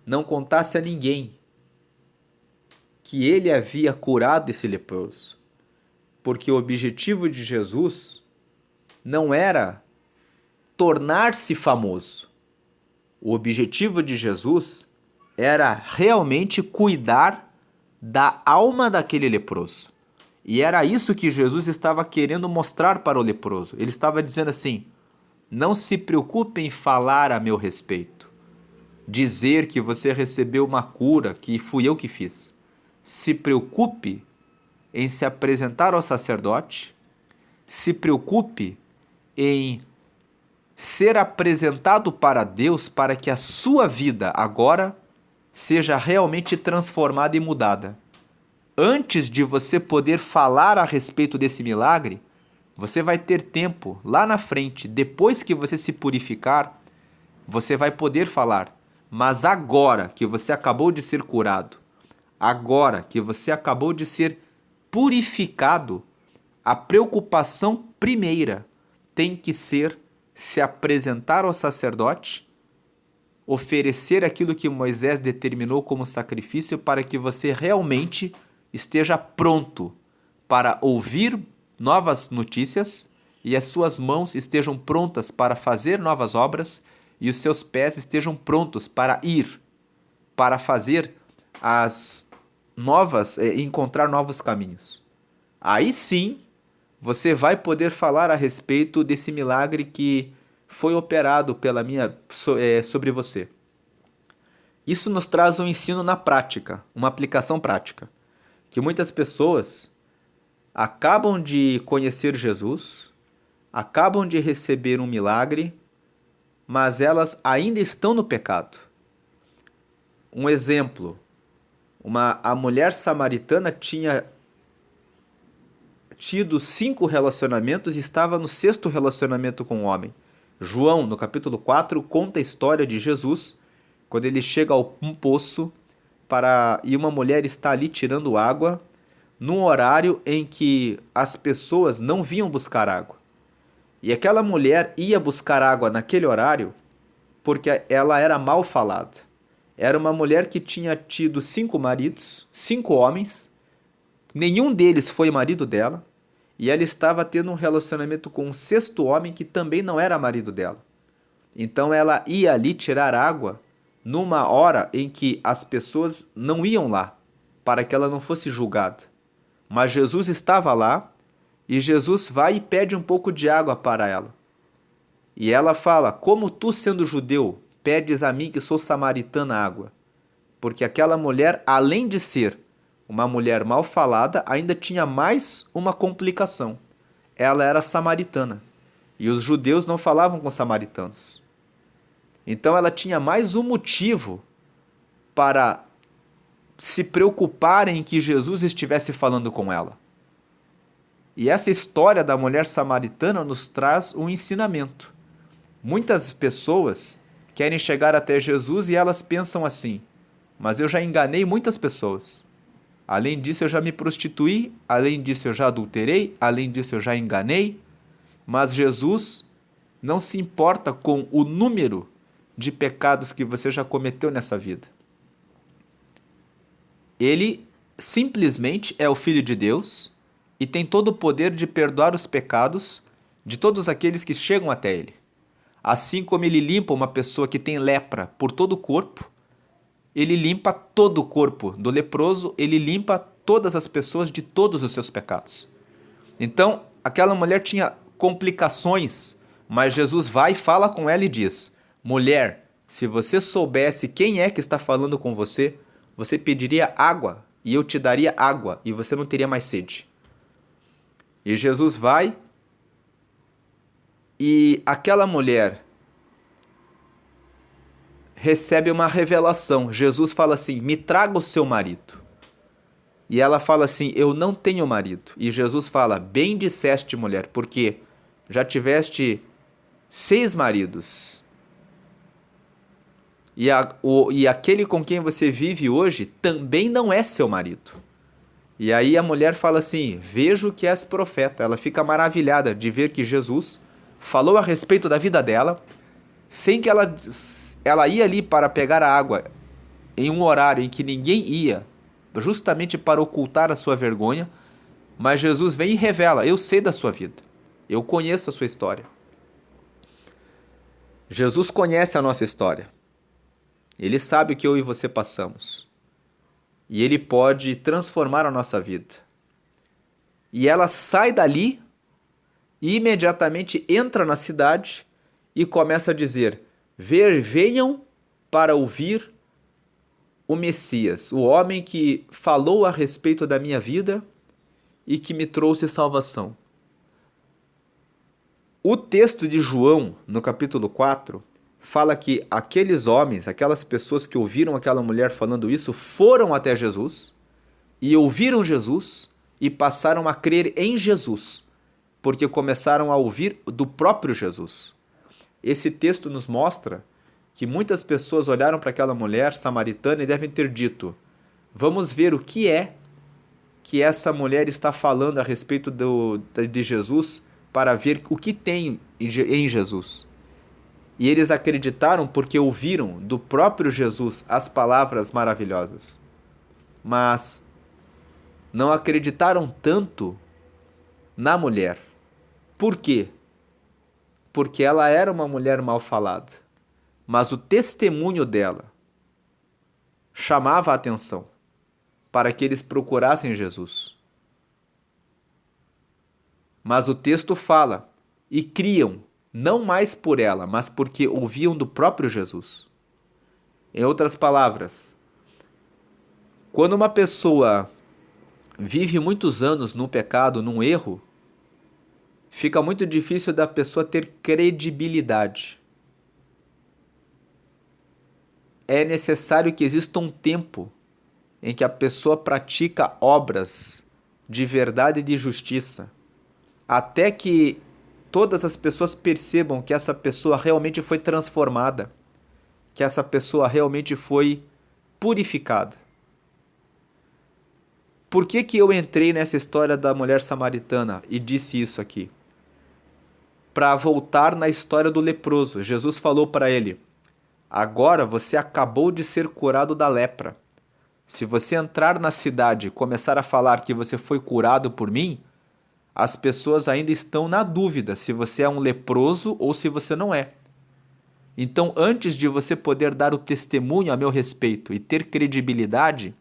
não contasse a ninguém que ele havia curado esse leproso, porque o objetivo de Jesus não era tornar-se famoso. O objetivo de Jesus era realmente cuidar da alma daquele leproso. E era isso que Jesus estava querendo mostrar para o leproso. Ele estava dizendo assim: não se preocupe em falar a meu respeito, dizer que você recebeu uma cura, que fui eu que fiz. Se preocupe em se apresentar ao sacerdote, se preocupe em ser apresentado para Deus, para que a sua vida agora seja realmente transformada e mudada. Antes de você poder falar a respeito desse milagre, você vai ter tempo lá na frente, depois que você se purificar, você vai poder falar. Mas agora que você acabou de ser curado, agora que você acabou de ser purificado, a preocupação primeira tem que ser se apresentar ao sacerdote, oferecer aquilo que Moisés determinou como sacrifício para que você realmente esteja pronto para ouvir novas notícias e as suas mãos estejam prontas para fazer novas obras e os seus pés estejam prontos para ir, para fazer as novas, encontrar novos caminhos. Aí sim, você vai poder falar a respeito desse milagre que foi operado sobre você. Isso nos traz um ensino na prática, uma aplicação prática, que muitas pessoas acabam de conhecer Jesus, acabam de receber um milagre, mas elas ainda estão no pecado. Um exemplo, a mulher samaritana tinha tido 5 relacionamentos e estava no 6º relacionamento com o homem. João, no capítulo 4, conta a história de Jesus, quando ele chega a um poço e uma mulher está ali tirando água, num horário em que as pessoas não vinham buscar água. E aquela mulher ia buscar água naquele horário porque ela era mal falada. Era uma mulher que tinha tido 5 maridos, 5 homens, nenhum deles foi marido dela, e ela estava tendo um relacionamento com um 6º homem que também não era marido dela. Então ela ia ali tirar água numa hora em que as pessoas não iam lá, para que ela não fosse julgada. Mas Jesus estava lá, e Jesus vai e pede um pouco de água para ela. E ela fala: como tu, sendo judeu, pedes a mim que sou samaritana água? Porque aquela mulher, além de ser uma mulher mal falada, ainda tinha mais uma complicação. Ela era samaritana. E os judeus não falavam com samaritanos. Então ela tinha mais um motivo para se preocupar em que Jesus estivesse falando com ela. E essa história da mulher samaritana nos traz um ensinamento. Muitas pessoas querem chegar até Jesus e elas pensam assim: mas eu já enganei muitas pessoas. Além disso, eu já me prostituí, além disso, eu já adulterei, além disso, eu já enganei. Mas Jesus não se importa com o número de pecados que você já cometeu nessa vida. Ele simplesmente é o Filho de Deus e tem todo o poder de perdoar os pecados de todos aqueles que chegam até ele. Assim como ele limpa uma pessoa que tem lepra por todo o corpo, ele limpa todo o corpo do leproso, ele limpa todas as pessoas de todos os seus pecados. Então, aquela mulher tinha complicações, mas Jesus vai e fala com ela e diz: mulher, se você soubesse quem é que está falando com você, você pediria água e eu te daria água e você não teria mais sede. E Jesus vai e aquela mulher recebe uma revelação. Jesus fala assim: me traga o seu marido. E ela fala assim: eu não tenho marido. E Jesus fala: bem disseste, mulher, porque já tiveste 6 maridos. E aquele com quem você vive hoje também não é seu marido. E aí a mulher fala assim: vejo que és profeta. Ela fica maravilhada de ver que Jesus falou a respeito da vida dela, sem que ela ia ali para pegar a água em um horário em que ninguém ia, justamente para ocultar a sua vergonha, mas Jesus vem e revela: eu sei da sua vida, eu conheço a sua história. Jesus conhece a nossa história. Ele sabe o que eu e você passamos. E ele pode transformar a nossa vida. E ela sai dali e imediatamente entra na cidade e começa a dizer: venham para ouvir o Messias, o homem que falou a respeito da minha vida e que me trouxe salvação. O texto de João, no capítulo 4, fala que aqueles homens, aquelas pessoas que ouviram aquela mulher falando isso, foram até Jesus e ouviram Jesus e passaram a crer em Jesus, porque começaram a ouvir do próprio Jesus. Esse texto nos mostra que muitas pessoas olharam para aquela mulher samaritana e devem ter dito: vamos ver o que é que essa mulher está falando a respeito de Jesus, para ver o que tem em Jesus. E eles acreditaram porque ouviram do próprio Jesus as palavras maravilhosas. Mas não acreditaram tanto na mulher. Por quê? Porque ela era uma mulher mal falada. Mas o testemunho dela chamava a atenção para que eles procurassem Jesus. Mas o texto fala: e criam, não mais por ela, mas porque ouviam do próprio Jesus. Em outras palavras, quando uma pessoa vive muitos anos num pecado, num erro, fica muito difícil da pessoa ter credibilidade. É necessário que exista um tempo em que a pessoa pratica obras de verdade e de justiça, até que todas as pessoas percebam que essa pessoa realmente foi transformada, que essa pessoa realmente foi purificada. Por que eu entrei nessa história da mulher samaritana e disse isso aqui? Para voltar na história do leproso. Jesus falou para ele: agora você acabou de ser curado da lepra. Se você entrar na cidade e começar a falar que você foi curado por mim, as pessoas ainda estão na dúvida se você é um leproso ou se você não é. Então, antes de você poder dar o testemunho a meu respeito e ter credibilidade,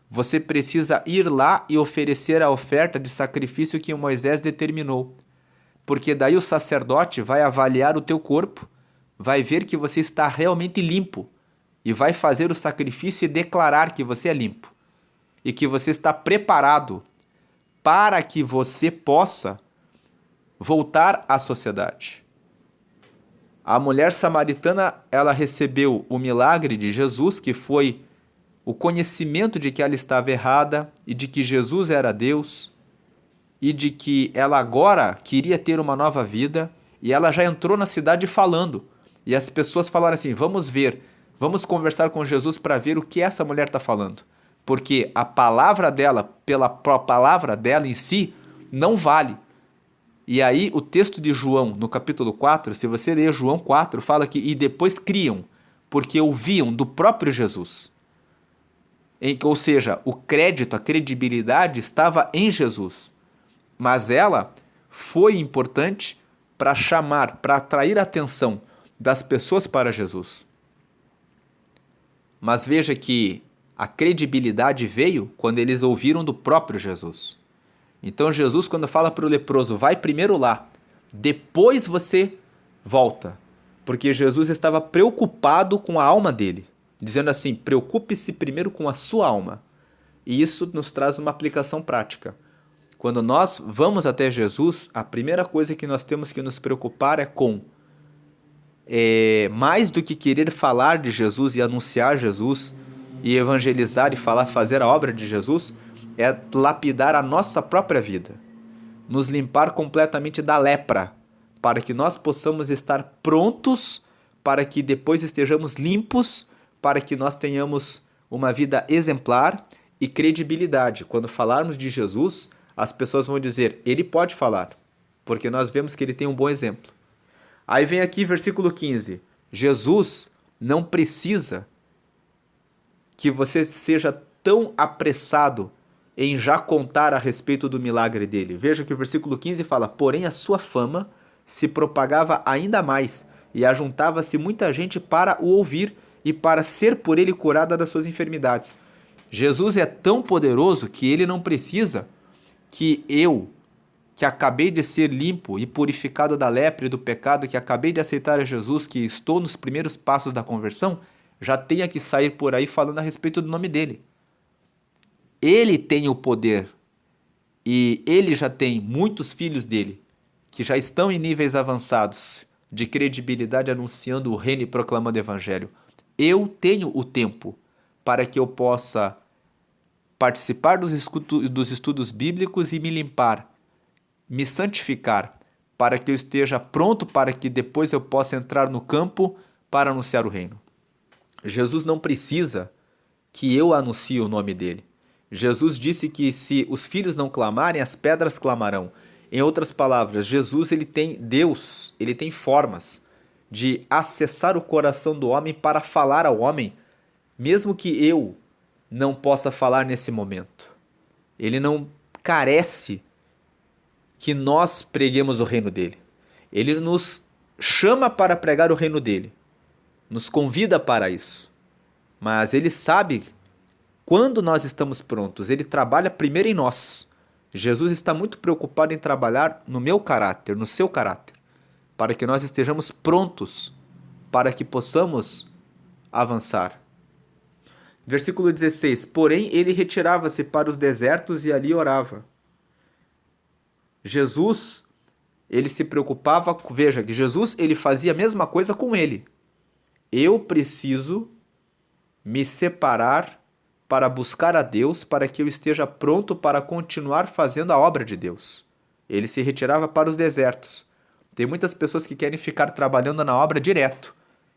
você precisa ir lá e oferecer a oferta de sacrifício que Moisés determinou. Porque daí o sacerdote vai avaliar o teu corpo, vai ver que você está realmente limpo e vai fazer o sacrifício e declarar que você é limpo e que você está preparado para que você possa voltar à sociedade. A mulher samaritana, ela recebeu o milagre de Jesus, que foi o conhecimento de que ela estava errada e de que Jesus era Deus e de que ela agora queria ter uma nova vida, e ela já entrou na cidade falando. E as pessoas falaram assim: vamos ver, vamos conversar com Jesus para ver o que essa mulher está falando. Porque a palavra dela, pela palavra dela em si, não vale. E aí o texto de João, no capítulo 4, se você ler João 4, fala que e depois criam, porque ouviam do próprio Jesus. Ou seja, o crédito, a credibilidade estava em Jesus. Mas ela foi importante para chamar, para atrair a atenção das pessoas para Jesus. Mas veja que a credibilidade veio quando eles ouviram do próprio Jesus. Então Jesus, quando fala para o leproso: vai primeiro lá, depois você volta. Porque Jesus estava preocupado com a alma dele, dizendo assim: preocupe-se primeiro com a sua alma. E isso nos traz uma aplicação prática. Quando nós vamos até Jesus, a primeira coisa que nós temos que nos preocupar é com mais do que querer falar de Jesus e anunciar Jesus e evangelizar e fazer a obra de Jesus, é lapidar a nossa própria vida, nos limpar completamente da lepra, para que nós possamos estar prontos, para que depois estejamos limpos, para que nós tenhamos uma vida exemplar e credibilidade. Quando falarmos de Jesus, as pessoas vão dizer, ele pode falar, porque nós vemos que ele tem um bom exemplo. Aí vem aqui versículo 15. Jesus não precisa que você seja tão apressado em já contar a respeito do milagre dele. Veja que o versículo 15 fala: porém a sua fama se propagava ainda mais, e ajuntava-se muita gente para o ouvir e para ser por ele curada das suas enfermidades. Jesus é tão poderoso que ele não precisa que eu, que acabei de ser limpo e purificado da lepra e do pecado, que acabei de aceitar a Jesus, que estou nos primeiros passos da conversão, já tenha que sair por aí falando a respeito do nome dele. Ele tem o poder e ele já tem muitos filhos dele que já estão em níveis avançados de credibilidade anunciando o reino e proclamando o evangelho. Eu tenho o tempo para que eu possa participar dos estudos bíblicos e me limpar, me santificar, para que eu esteja pronto para que depois eu possa entrar no campo para anunciar o reino. Jesus não precisa que eu anuncie o nome dele. Jesus disse que se os filhos não clamarem, as pedras clamarão. Em outras palavras, Jesus Deus, ele tem formas de acessar o coração do homem para falar ao homem, mesmo que eu não possa falar nesse momento. Ele não carece que nós preguemos o reino dele. Ele nos chama para pregar o reino dele, nos convida para isso. Mas ele sabe quando nós estamos prontos. Ele trabalha primeiro em nós. Jesus está muito preocupado em trabalhar no meu caráter, no seu caráter, para que nós estejamos prontos, para que possamos avançar. Versículo 16. Porém, ele retirava-se para os desertos e ali orava. Jesus, ele se preocupava, veja que Jesus, ele fazia a mesma coisa com ele. Eu preciso me separar para buscar a Deus, para que eu esteja pronto para continuar fazendo a obra de Deus. Ele se retirava para os desertos. Tem muitas pessoas que querem ficar trabalhando na obra direto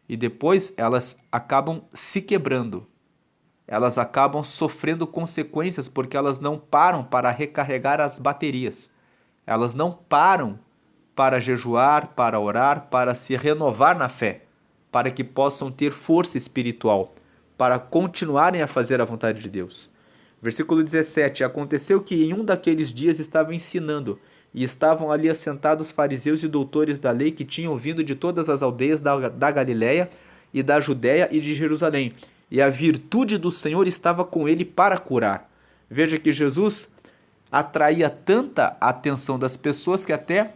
e depois elas acabam se quebrando. Elas acabam sofrendo consequências porque elas não param para recarregar as baterias. Elas não param para jejuar, para orar, para se renovar na fé, para que possam ter força espiritual, para continuarem a fazer a vontade de Deus. Versículo 17. Aconteceu que em um daqueles dias estava ensinando, e estavam ali assentados fariseus e doutores da lei que tinham vindo de todas as aldeias da Galiléia e da Judéia e de Jerusalém. E a virtude do Senhor estava com ele para curar. Veja que Jesus atraía tanta atenção das pessoas que até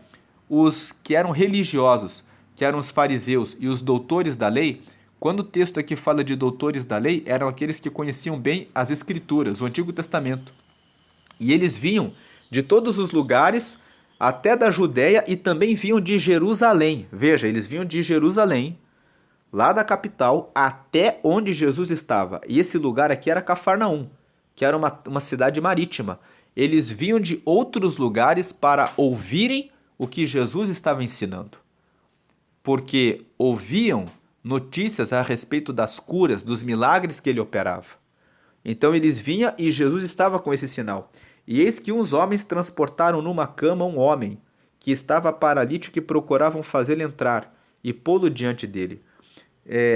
os que eram religiosos, que eram os fariseus e os doutores da lei, quando o texto aqui fala de doutores da lei, eram aqueles que conheciam bem as Escrituras, o Antigo Testamento. E eles vinham de todos os lugares, até da Judéia, e também vinham de Jerusalém. Veja, eles vinham de Jerusalém, lá da capital, até onde Jesus estava. E esse lugar aqui era Cafarnaum, que era uma cidade marítima. Eles vinham de outros lugares para ouvirem o que Jesus estava ensinando. Porque ouviam notícias a respeito das curas, dos milagres que ele operava. Então eles vinham e Jesus estava com esse sinal. E eis que uns homens transportaram numa cama um homem que estava paralítico e procuravam fazê-lo entrar e pô-lo diante dele.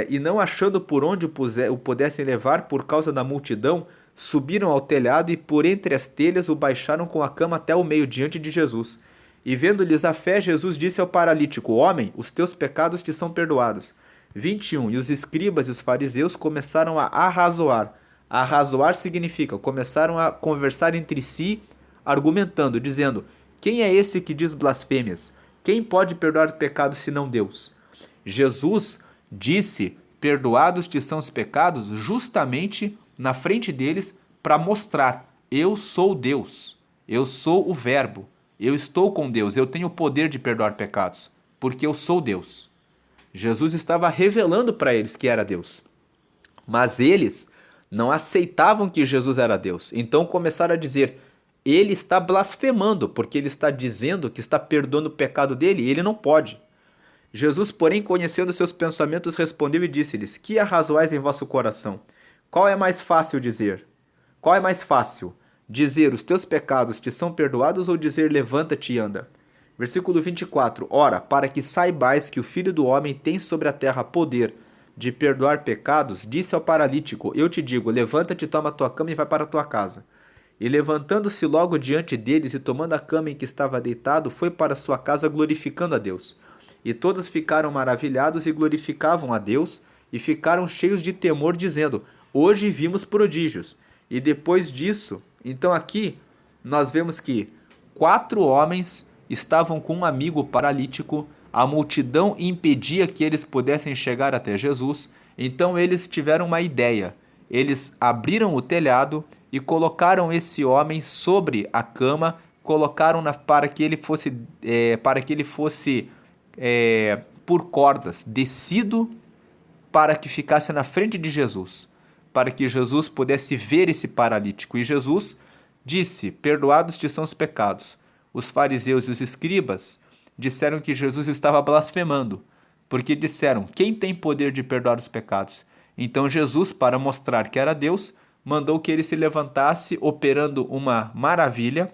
E não achando por onde o pudessem levar por causa da multidão, subiram ao telhado e por entre as telhas o baixaram com a cama até o meio diante de Jesus. E vendo-lhes a fé, Jesus disse ao paralítico: homem, os teus pecados te são perdoados. 21. E os escribas e os fariseus começaram a arrazoar. Arrazoar significa, começaram a conversar entre si, argumentando, dizendo: quem é esse que diz blasfêmias? Quem pode perdoar pecados senão Deus? Jesus disse: perdoados te são os pecados, justamente na frente deles, para mostrar: eu sou Deus, eu sou o Verbo, eu estou com Deus, eu tenho o poder de perdoar pecados, porque eu sou Deus. Jesus estava revelando para eles que era Deus. Mas eles não aceitavam que Jesus era Deus. Então começaram a dizer: ele está blasfemando, porque ele está dizendo que está perdoando o pecado dele e ele não pode. Jesus, porém, conhecendo seus pensamentos, respondeu e disse-lhes: que arrazoais em vosso coração? Qual é mais fácil dizer? Qual é mais fácil? Dizer: os teus pecados te são perdoados, ou dizer: levanta-te e anda? Versículo 24. Ora, para que saibais que o Filho do Homem tem sobre a terra poder de perdoar pecados, disse ao paralítico: eu te digo, levanta-te, toma a tua cama e vai para a tua casa. E levantando-se logo diante deles e tomando a cama em que estava deitado, foi para sua casa glorificando a Deus. E todos ficaram maravilhados e glorificavam a Deus, e ficaram cheios de temor, dizendo: hoje vimos prodígios. E depois disso, então aqui nós vemos que 4 homens estavam com um amigo paralítico, a multidão impedia que eles pudessem chegar até Jesus, então eles tiveram uma ideia. Eles abriram o telhado e colocaram esse homem sobre a cama, colocaram para que ele fosse por cordas, descido para que ficasse na frente de Jesus, para que Jesus pudesse ver esse paralítico. E Jesus disse: perdoados te são os pecados. Os fariseus e os escribas disseram que Jesus estava blasfemando, porque disseram: quem tem poder de perdoar os pecados? Então Jesus, para mostrar que era Deus, mandou que ele se levantasse, operando uma maravilha,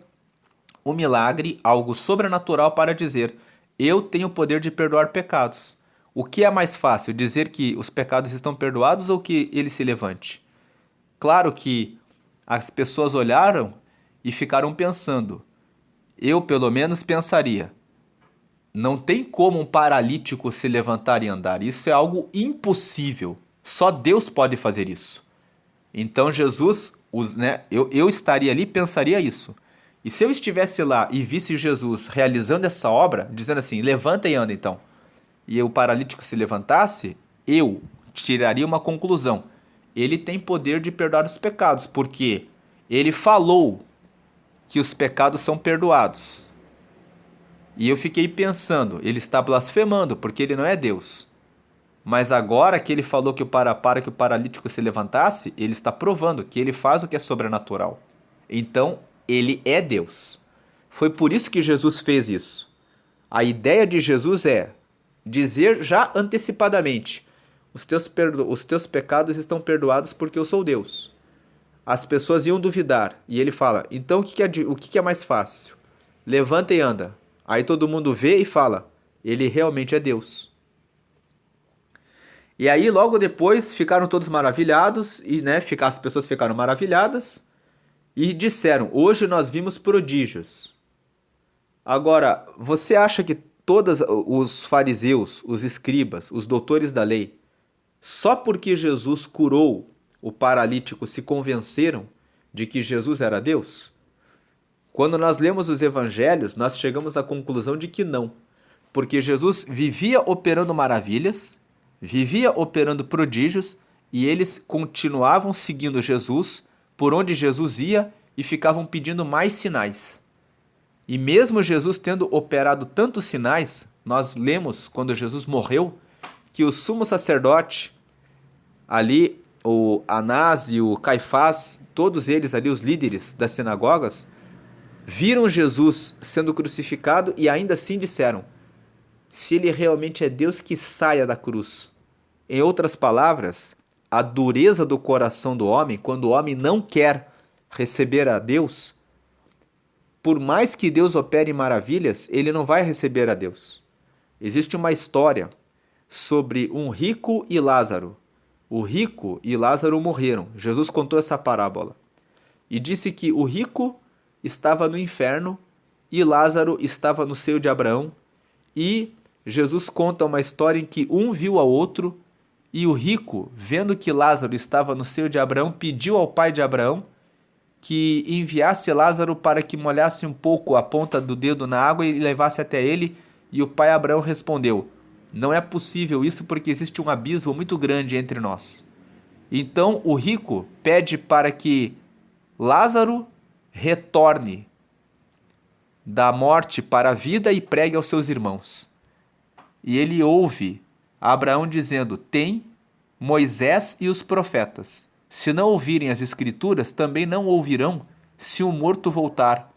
um milagre, algo sobrenatural, para dizer: eu tenho o poder de perdoar pecados. O que é mais fácil, dizer que os pecados estão perdoados ou que ele se levante? Claro que as pessoas olharam e ficaram pensando. Eu, pelo menos, pensaria: não tem como um paralítico se levantar e andar. Isso é algo impossível. Só Deus pode fazer isso. Então Jesus, eu estaria ali e pensaria isso. E se eu estivesse lá e visse Jesus realizando essa obra, dizendo assim: levanta e anda então, e o paralítico se levantasse, eu tiraria uma conclusão: ele tem poder de perdoar os pecados, porque ele falou que os pecados são perdoados. E eu fiquei pensando: ele está blasfemando, porque ele não é Deus. Mas agora que ele falou que para que o paralítico se levantasse, ele está provando que ele faz o que é sobrenatural. Então, ele é Deus. Foi por isso que Jesus fez isso. A ideia de Jesus é dizer já antecipadamente: os teus pecados estão perdoados porque eu sou Deus. As pessoas iam duvidar, e ele fala: então o que é mais fácil? Levanta e anda. Aí todo mundo vê e fala: ele realmente é Deus. E aí logo depois ficaram todos maravilhados, e as pessoas ficaram maravilhadas e disseram: hoje nós vimos prodígios. Agora, você acha que todos os fariseus, os escribas, os doutores da lei, só porque Jesus curou o paralítico, se convenceram de que Jesus era Deus? Quando nós lemos os evangelhos, nós chegamos à conclusão de que não, porque Jesus vivia operando maravilhas, vivia operando prodígios, e eles continuavam seguindo Jesus por onde Jesus ia e ficavam pedindo mais sinais. E mesmo Jesus tendo operado tantos sinais, nós lemos, quando Jesus morreu, que o sumo sacerdote, ali o Anás e o Caifás, todos eles ali, os líderes das sinagogas, viram Jesus sendo crucificado e ainda assim disseram: se ele realmente é Deus, que saia da cruz. Em outras palavras, a dureza do coração do homem, quando o homem não quer receber a Deus, por mais que Deus opere maravilhas, ele não vai receber a Deus. Existe uma história sobre um rico e Lázaro. O rico e Lázaro morreram. Jesus contou essa parábola e disse que o rico estava no inferno e Lázaro estava no seio de Abraão, e Jesus conta uma história em que um viu ao outro, e o rico, vendo que Lázaro estava no seio de Abraão, pediu ao pai de Abraão que enviasse Lázaro para que molhasse um pouco a ponta do dedo na água e levasse até ele, e o pai Abraão respondeu: não é possível isso, porque existe um abismo muito grande entre nós. Então o rico pede para que Lázaro retorne da morte para a vida e pregue aos seus irmãos. E ele ouve Abraão dizendo: tem Moisés e os profetas. Se não ouvirem as Escrituras, também não ouvirão se o morto voltar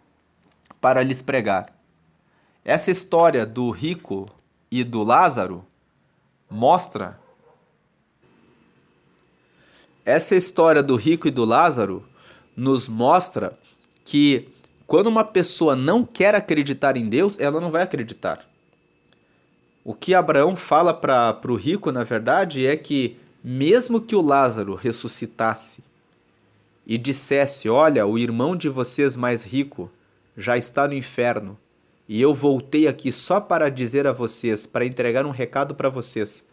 para lhes pregar. Essa história do rico e do Lázaro mostra. Essa história do rico e do Lázaro nos mostra que quando uma pessoa não quer acreditar em Deus, ela não vai acreditar. O que Abraão fala para o rico, na verdade, é que mesmo que o Lázaro ressuscitasse e dissesse: olha, o irmão de vocês mais rico já está no inferno e eu voltei aqui só para dizer a vocês, para entregar um recado para vocês,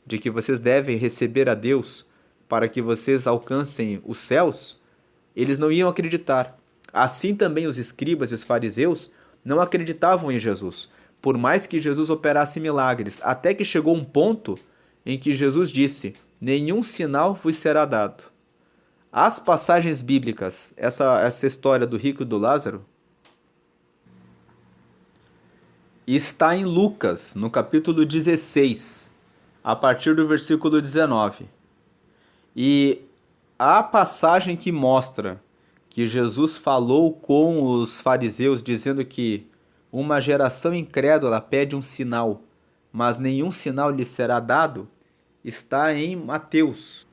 de que vocês devem receber a Deus para que vocês alcancem os céus, eles não iam acreditar. Assim também os escribas e os fariseus não acreditavam em Jesus, por mais que Jesus operasse milagres, até que chegou um ponto em que Jesus disse: nenhum sinal vos será dado. As passagens bíblicas, essa história do rico e do Lázaro, está em Lucas, no capítulo 16, a partir do versículo 19. E a passagem que mostra que Jesus falou com os fariseus, dizendo que uma geração incrédula pede um sinal, mas nenhum sinal lhe será dado, está em Mateus.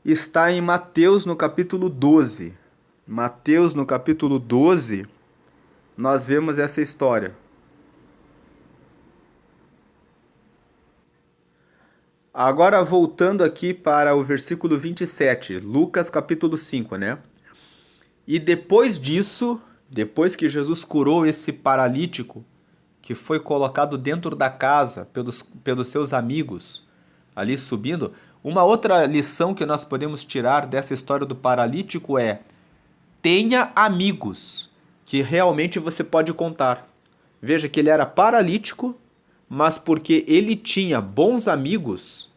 Está em Mateus no capítulo 12. Mateus no capítulo 12, nós vemos essa história. Agora voltando aqui para o versículo 27, Lucas capítulo 5, né? E depois disso, depois que Jesus curou esse paralítico, que foi colocado dentro da casa pelos seus amigos, ali subindo, uma outra lição que nós podemos tirar dessa história do paralítico é: tenha amigos que realmente você pode contar. Veja que ele era paralítico, mas porque ele tinha bons amigos,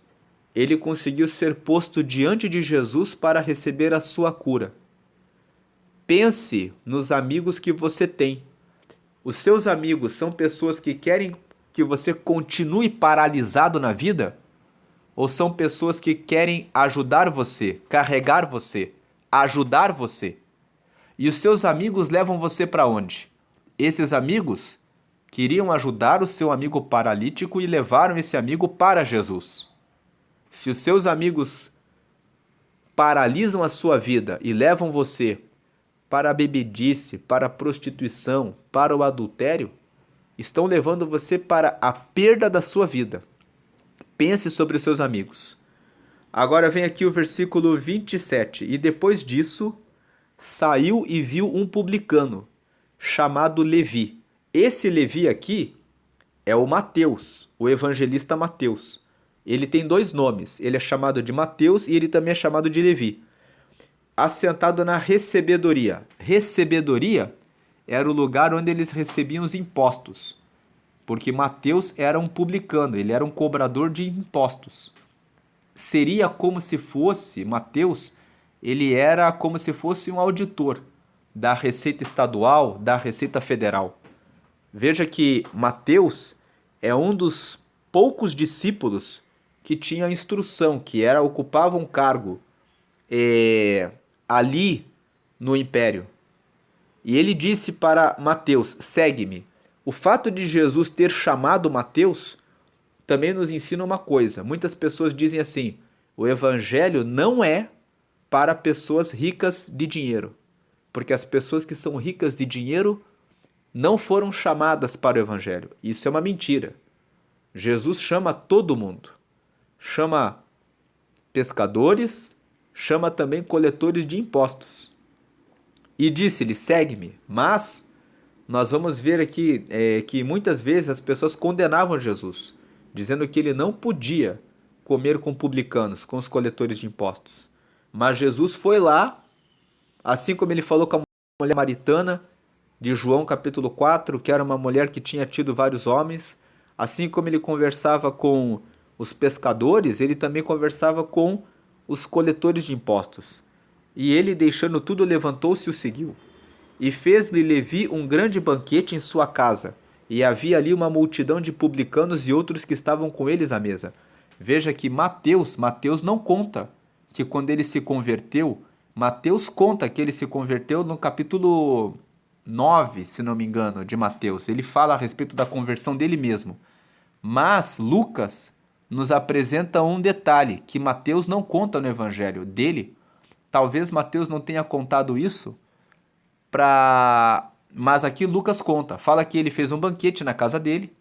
ele conseguiu ser posto diante de Jesus para receber a sua cura. Pense nos amigos que você tem. Os seus amigos são pessoas que querem que você continue paralisado na vida? Ou são pessoas que querem ajudar você, carregar você, ajudar você? E os seus amigos levam você para onde? Esses amigos queriam ajudar o seu amigo paralítico e levaram esse amigo para Jesus. Se os seus amigos paralisam a sua vida e levam você para a bebedice, para a prostituição, para o adultério, estão levando você para a perda da sua vida. Pense sobre os seus amigos. Agora vem aqui o versículo 27. E depois disso, saiu e viu um publicano, chamado Levi. Esse Levi aqui é o Mateus, o evangelista Mateus. Ele tem dois nomes, ele é chamado de Mateus e ele também é chamado de Levi. Assentado na recebedoria. Recebedoria era o lugar onde eles recebiam os impostos, porque Mateus era um publicano, ele era um cobrador de impostos. Seria como se fosse, Mateus, ele era como se fosse um auditor da Receita Estadual, da Receita Federal. Veja que Mateus é um dos poucos discípulos que tinha instrução, que ocupava um cargo ali no império. E ele disse para Mateus: segue-me. O fato de Jesus ter chamado Mateus também nos ensina uma coisa. Muitas pessoas dizem assim: o evangelho não é para pessoas ricas de dinheiro, porque as pessoas que são ricas de dinheiro não foram chamadas para o evangelho. Isso é uma mentira. Jesus chama todo mundo. Chama pescadores, chama também coletores de impostos. E disse-lhe: segue-me. Mas nós vamos ver aqui que muitas vezes as pessoas condenavam Jesus, dizendo que ele não podia comer com publicanos, com os coletores de impostos. Mas Jesus foi lá, assim como ele falou com a mulher samaritana de João capítulo 4, que era uma mulher que tinha tido vários homens, assim como ele conversava com os pescadores, ele também conversava com os coletores de impostos. E ele, deixando tudo, levantou-se e o seguiu. E fez-lhe Levi um grande banquete em sua casa, e havia ali uma multidão de publicanos e outros que estavam com eles à mesa. Veja que Mateus não conta que quando ele se converteu, Mateus conta que ele se converteu no capítulo 9, se não me engano, de Mateus. Ele fala a respeito da conversão dele mesmo. Mas Lucas nos apresenta um detalhe que Mateus não conta no evangelho dele. Talvez Mateus não tenha contado isso mas aqui Lucas conta. Fala que ele fez um banquete na casa dele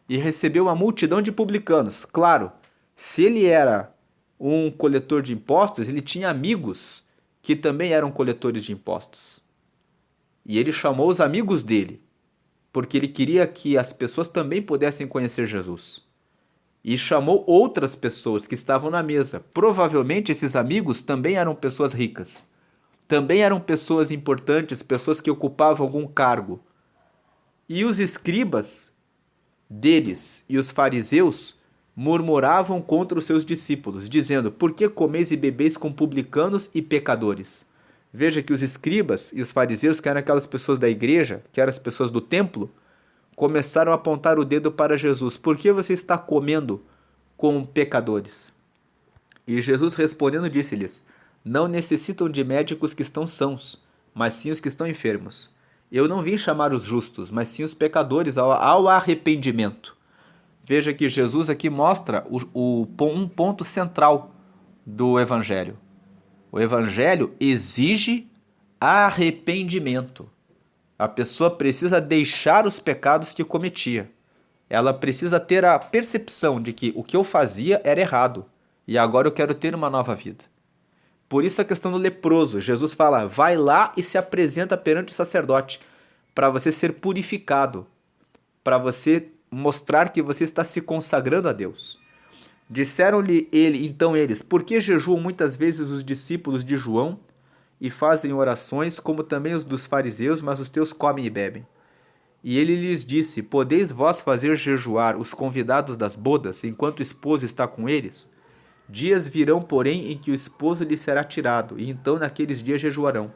e recebeu uma multidão de publicanos. Claro, se ele era um coletor de impostos, ele tinha amigos que também eram coletores de impostos. E ele chamou os amigos dele, porque ele queria que as pessoas também pudessem conhecer Jesus. E chamou outras pessoas que estavam na mesa. Provavelmente esses amigos também eram pessoas ricas. Também eram pessoas importantes, pessoas que ocupavam algum cargo. E os escribas deles e os fariseus murmuravam contra os seus discípulos, dizendo: por que comeis e bebeis com publicanos e pecadores? Veja que os escribas e os fariseus, que eram aquelas pessoas da igreja, que eram as pessoas do templo, começaram a apontar o dedo para Jesus. Por que você está comendo com pecadores? E Jesus respondendo disse-lhes: não necessitam de médicos que estão sãos, mas sim os que estão enfermos. Eu não vim chamar os justos, mas sim os pecadores ao arrependimento. Veja que Jesus aqui mostra um ponto central do Evangelho. O Evangelho exige arrependimento. A pessoa precisa deixar os pecados que cometia. Ela precisa ter a percepção de que o que eu fazia era errado e agora eu quero ter uma nova vida. Por isso a questão do leproso. Jesus fala: vai lá e se apresenta perante o sacerdote para você ser purificado, para você mostrar que você está se consagrando a Deus. Disseram-lhe então eles: por que jejuam muitas vezes os discípulos de João e fazem orações, como também os dos fariseus, mas os teus comem e bebem? E ele lhes disse: podeis vós fazer jejuar os convidados das bodas, enquanto o esposo está com eles? Dias virão, porém, em que o esposo lhe será tirado, e então naqueles dias jejuarão.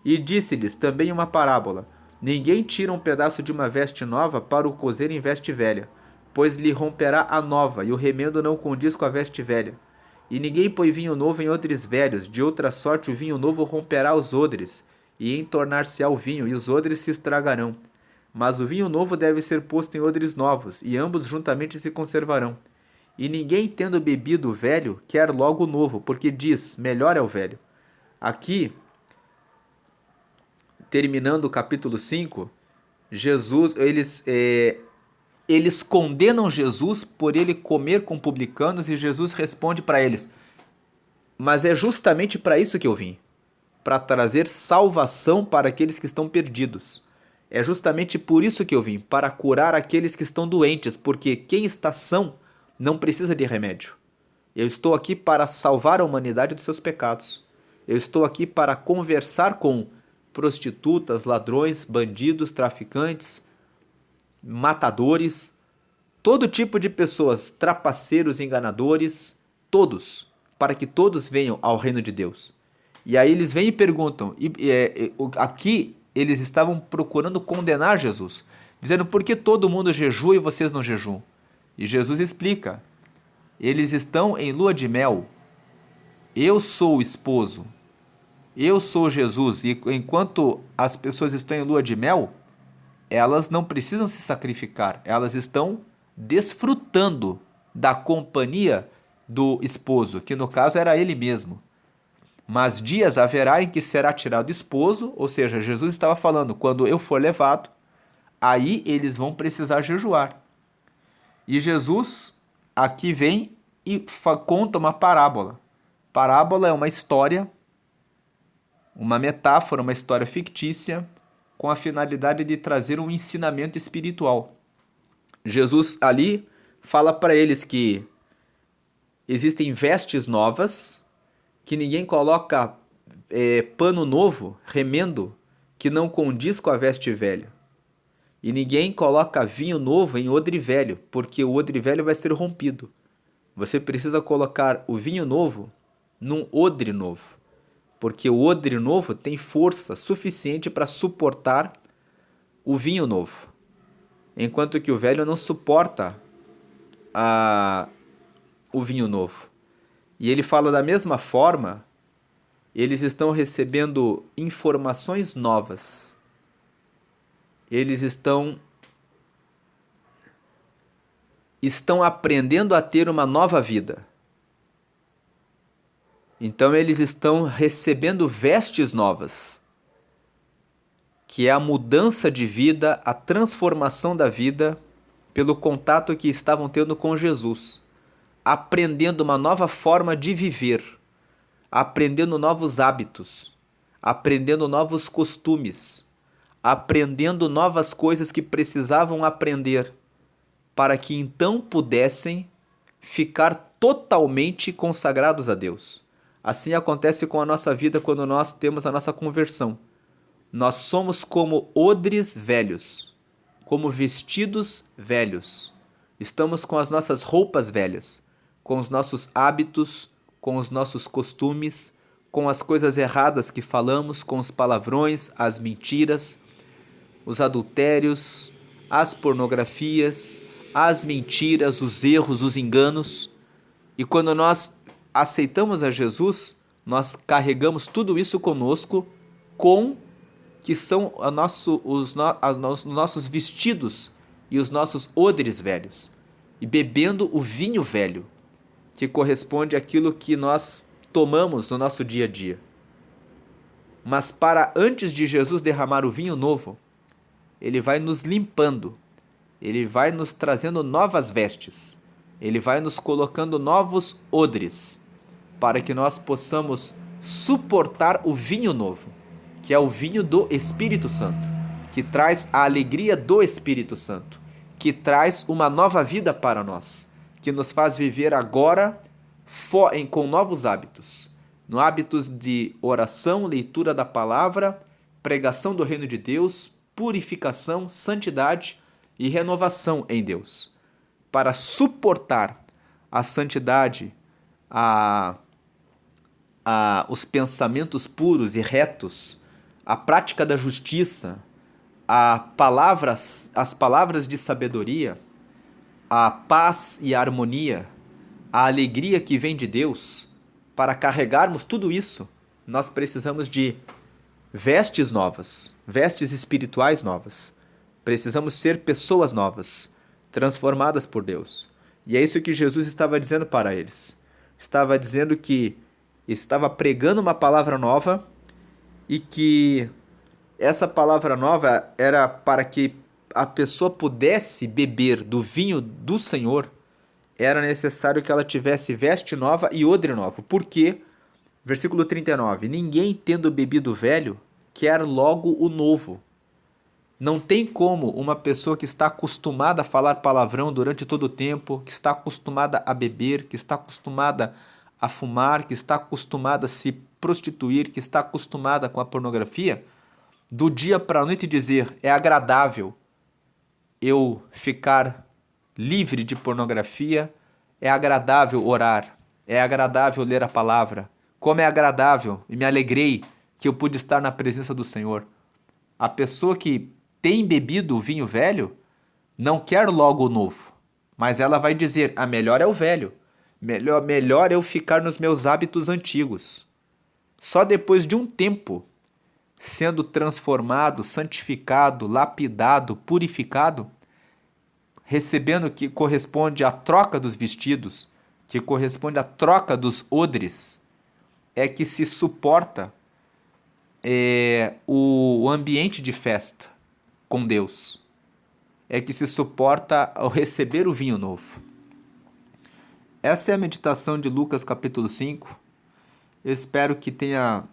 E disse-lhes também uma parábola: ninguém tira um pedaço de uma veste nova para o cozer em veste velha, pois lhe romperá a nova, e o remendo não condiz com a veste velha. E ninguém põe vinho novo em odres velhos, de outra sorte o vinho novo romperá os odres, e entornar-se-á o vinho, e os odres se estragarão. Mas o vinho novo deve ser posto em odres novos, e ambos juntamente se conservarão. E ninguém, tendo bebido o velho, quer logo o novo, porque diz: melhor é o velho. Aqui, terminando o capítulo 5, eles condenam Jesus por ele comer com publicanos, e Jesus responde para eles: mas é justamente para isso que eu vim, para trazer salvação para aqueles que estão perdidos. É justamente por isso que eu vim, para curar aqueles que estão doentes, porque quem está são não precisa de remédio. Eu estou aqui para salvar a humanidade dos seus pecados. Eu estou aqui para conversar com prostitutas, ladrões, bandidos, traficantes, matadores, todo tipo de pessoas, trapaceiros, enganadores, todos, para que todos venham ao reino de Deus. E aí eles vêm e perguntam, aqui eles estavam procurando condenar Jesus, dizendo: por que todo mundo jejua e vocês não jejuam? E Jesus explica: eles estão em lua de mel, eu sou o esposo, eu sou Jesus, e enquanto as pessoas estão em lua de mel, elas não precisam se sacrificar, elas estão desfrutando da companhia do esposo, que no caso era ele mesmo. Mas dias haverá em que será tirado o esposo, ou seja, Jesus estava falando: quando eu for levado, aí eles vão precisar jejuar. E Jesus aqui vem e conta uma parábola. Parábola é uma história, uma metáfora, uma história fictícia, com a finalidade de trazer um ensinamento espiritual. Jesus ali fala para eles que existem vestes novas, que ninguém coloca pano novo, remendo, que não condiz com a veste velha. E ninguém coloca vinho novo em odre velho, porque o odre velho vai ser rompido. Você precisa colocar o vinho novo num odre novo, porque o odre novo tem força suficiente para suportar o vinho novo, enquanto que o velho não suporta o vinho novo. E ele fala da mesma forma, eles estão recebendo informações novas. Eles estão aprendendo a ter uma nova vida. Então eles estão recebendo vestes novas, que é a mudança de vida, a transformação da vida pelo contato que estavam tendo com Jesus, aprendendo uma nova forma de viver, aprendendo novos hábitos, aprendendo novos costumes, aprendendo novas coisas que precisavam aprender, para que então pudessem ficar totalmente consagrados a Deus. Assim acontece com a nossa vida quando nós temos a nossa conversão. Nós somos como odres velhos, como vestidos velhos. Estamos com as nossas roupas velhas, com os nossos hábitos, com os nossos costumes, com as coisas erradas que falamos, com os palavrões, as mentiras, os adultérios, as pornografias, as mentiras, os erros, os enganos. E quando nós aceitamos a Jesus, nós carregamos tudo isso conosco, que são os nossos vestidos e os nossos odres velhos, e bebendo o vinho velho, que corresponde àquilo que nós tomamos no nosso dia a dia. Mas para antes de Jesus derramar o vinho novo, ele vai nos limpando, ele vai nos trazendo novas vestes, ele vai nos colocando novos odres, para que nós possamos suportar o vinho novo, que é o vinho do Espírito Santo, que traz a alegria do Espírito Santo, que traz uma nova vida para nós, que nos faz viver agora com novos hábitos, no hábitos de oração, leitura da palavra, pregação do reino de Deus, purificação, santidade e renovação em Deus, para suportar a santidade, os pensamentos puros e retos, a prática da justiça, as palavras de sabedoria, a paz e a harmonia, a alegria que vem de Deus. Para carregarmos tudo isso, nós precisamos de vestes novas, vestes espirituais novas. Precisamos ser pessoas novas, transformadas por Deus. E é isso que Jesus estava dizendo para eles. Estava dizendo que estava pregando uma palavra nova e que essa palavra nova era para que a pessoa pudesse beber do vinho do Senhor. Era necessário que ela tivesse veste nova e odre novo. Por quê? Versículo 39. Ninguém tendo bebido o velho quer logo o novo. Não tem como uma pessoa que está acostumada a falar palavrão durante todo o tempo, que está acostumada a beber, que está acostumada a fumar, que está acostumada a se prostituir, que está acostumada com a pornografia, do dia para a noite dizer: é agradável eu ficar livre de pornografia, é agradável orar, é agradável ler a palavra, como é agradável e me alegrei que eu pude estar na presença do Senhor. A pessoa que tem bebido o vinho velho não quer logo o novo, mas ela vai dizer: a melhor é o velho, melhor eu ficar nos meus hábitos antigos. Só depois de um tempo, sendo transformado, santificado, lapidado, purificado, recebendo o que corresponde à troca dos vestidos, que corresponde à troca dos odres, é que se suporta o ambiente de festa com Deus. É que se suporta ao receber o vinho novo. Essa é a meditação de Lucas capítulo 5. Eu espero que tenha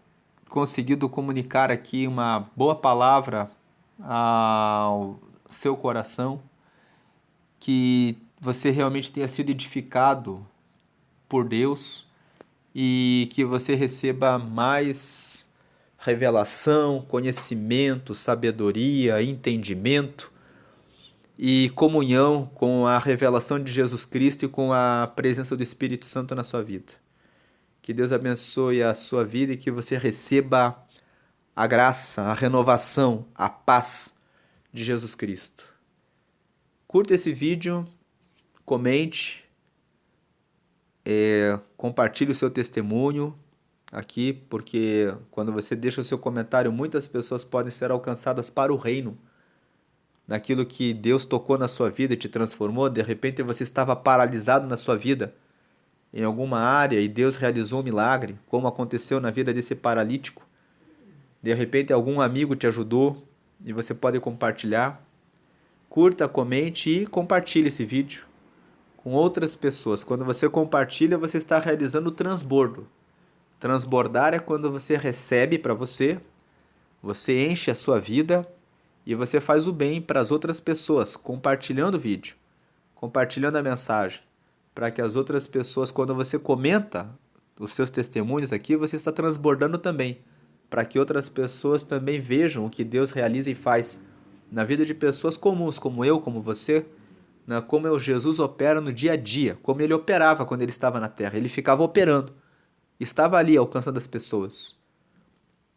conseguido comunicar aqui uma boa palavra ao seu coração, que você realmente tenha sido edificado por Deus e que você receba mais revelação, conhecimento, sabedoria, entendimento e comunhão com a revelação de Jesus Cristo e com a presença do Espírito Santo na sua vida. Que Deus abençoe a sua vida e que você receba a graça, a renovação, a paz de Jesus Cristo. Curta esse vídeo, comente, Compartilhe o seu testemunho aqui, porque quando você deixa o seu comentário, muitas pessoas podem ser alcançadas para o reino. Naquilo que Deus tocou na sua vida e te transformou, de repente você estava paralisado na sua vida, em alguma área, e Deus realizou um milagre, como aconteceu na vida desse paralítico. De repente algum amigo te ajudou e você pode compartilhar. Curta, comente e compartilhe esse vídeo com outras pessoas. Quando você compartilha, você está realizando o transbordo. Transbordar é quando você recebe para você, você enche a sua vida e você faz o bem para as outras pessoas, compartilhando o vídeo, compartilhando a mensagem, para que as outras pessoas, quando você comenta os seus testemunhos aqui, você está transbordando também, para que outras pessoas também vejam o que Deus realiza e faz na vida de pessoas comuns, como eu, como você, né? Como Jesus opera no dia a dia, como ele operava quando ele estava na terra. Ele ficava operando, estava ali alcançando as pessoas.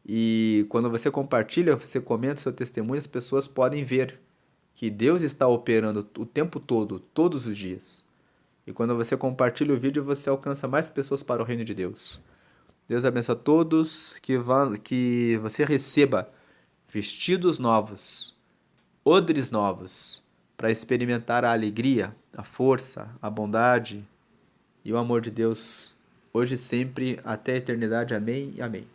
E quando você compartilha, você comenta o seu testemunho, as pessoas podem ver que Deus está operando o tempo todo, todos os dias. E quando você compartilha o vídeo, você alcança mais pessoas para o reino de Deus. Deus abençoe a todos, que você receba vestidos novos, odres novos, para experimentar a alegria, a força, a bondade e o amor de Deus, hoje e sempre, até a eternidade. Amém e amém.